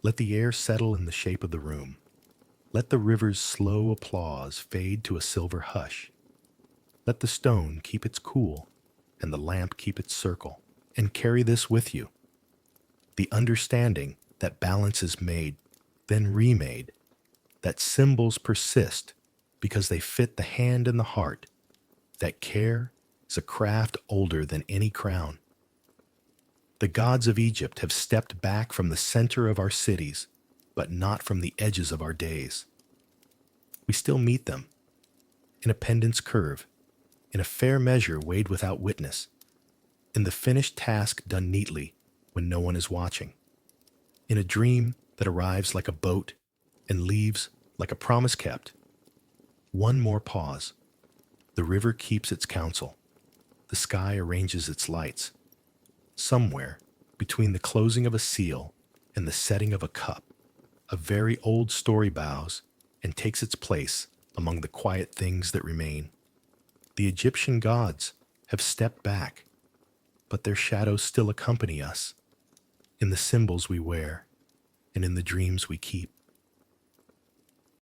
Let the air settle in the shape of the room. Let the river's slow applause fade to a silver hush. Let the stone keep its cool and the lamp keep its circle, and carry this with you. The understanding that balance is made, then remade, that symbols persist because they fit the hand and the heart, that care is a craft older than any crown. The gods of Egypt have stepped back from the center of our cities, but not from the edges of our days. We still meet them, in a pendant's curve, in a fair measure weighed without witness, in the finished task done neatly when no one is watching, in a dream that arrives like a boat and leaves like a promise kept. One more pause. The river keeps its counsel. The sky arranges its lights. Somewhere, between the closing of a seal and the setting of a cup, a very old story bows and takes its place among the quiet things that remain. The Egyptian gods have stepped back, but their shadows still accompany us in the symbols we wear and in the dreams we keep.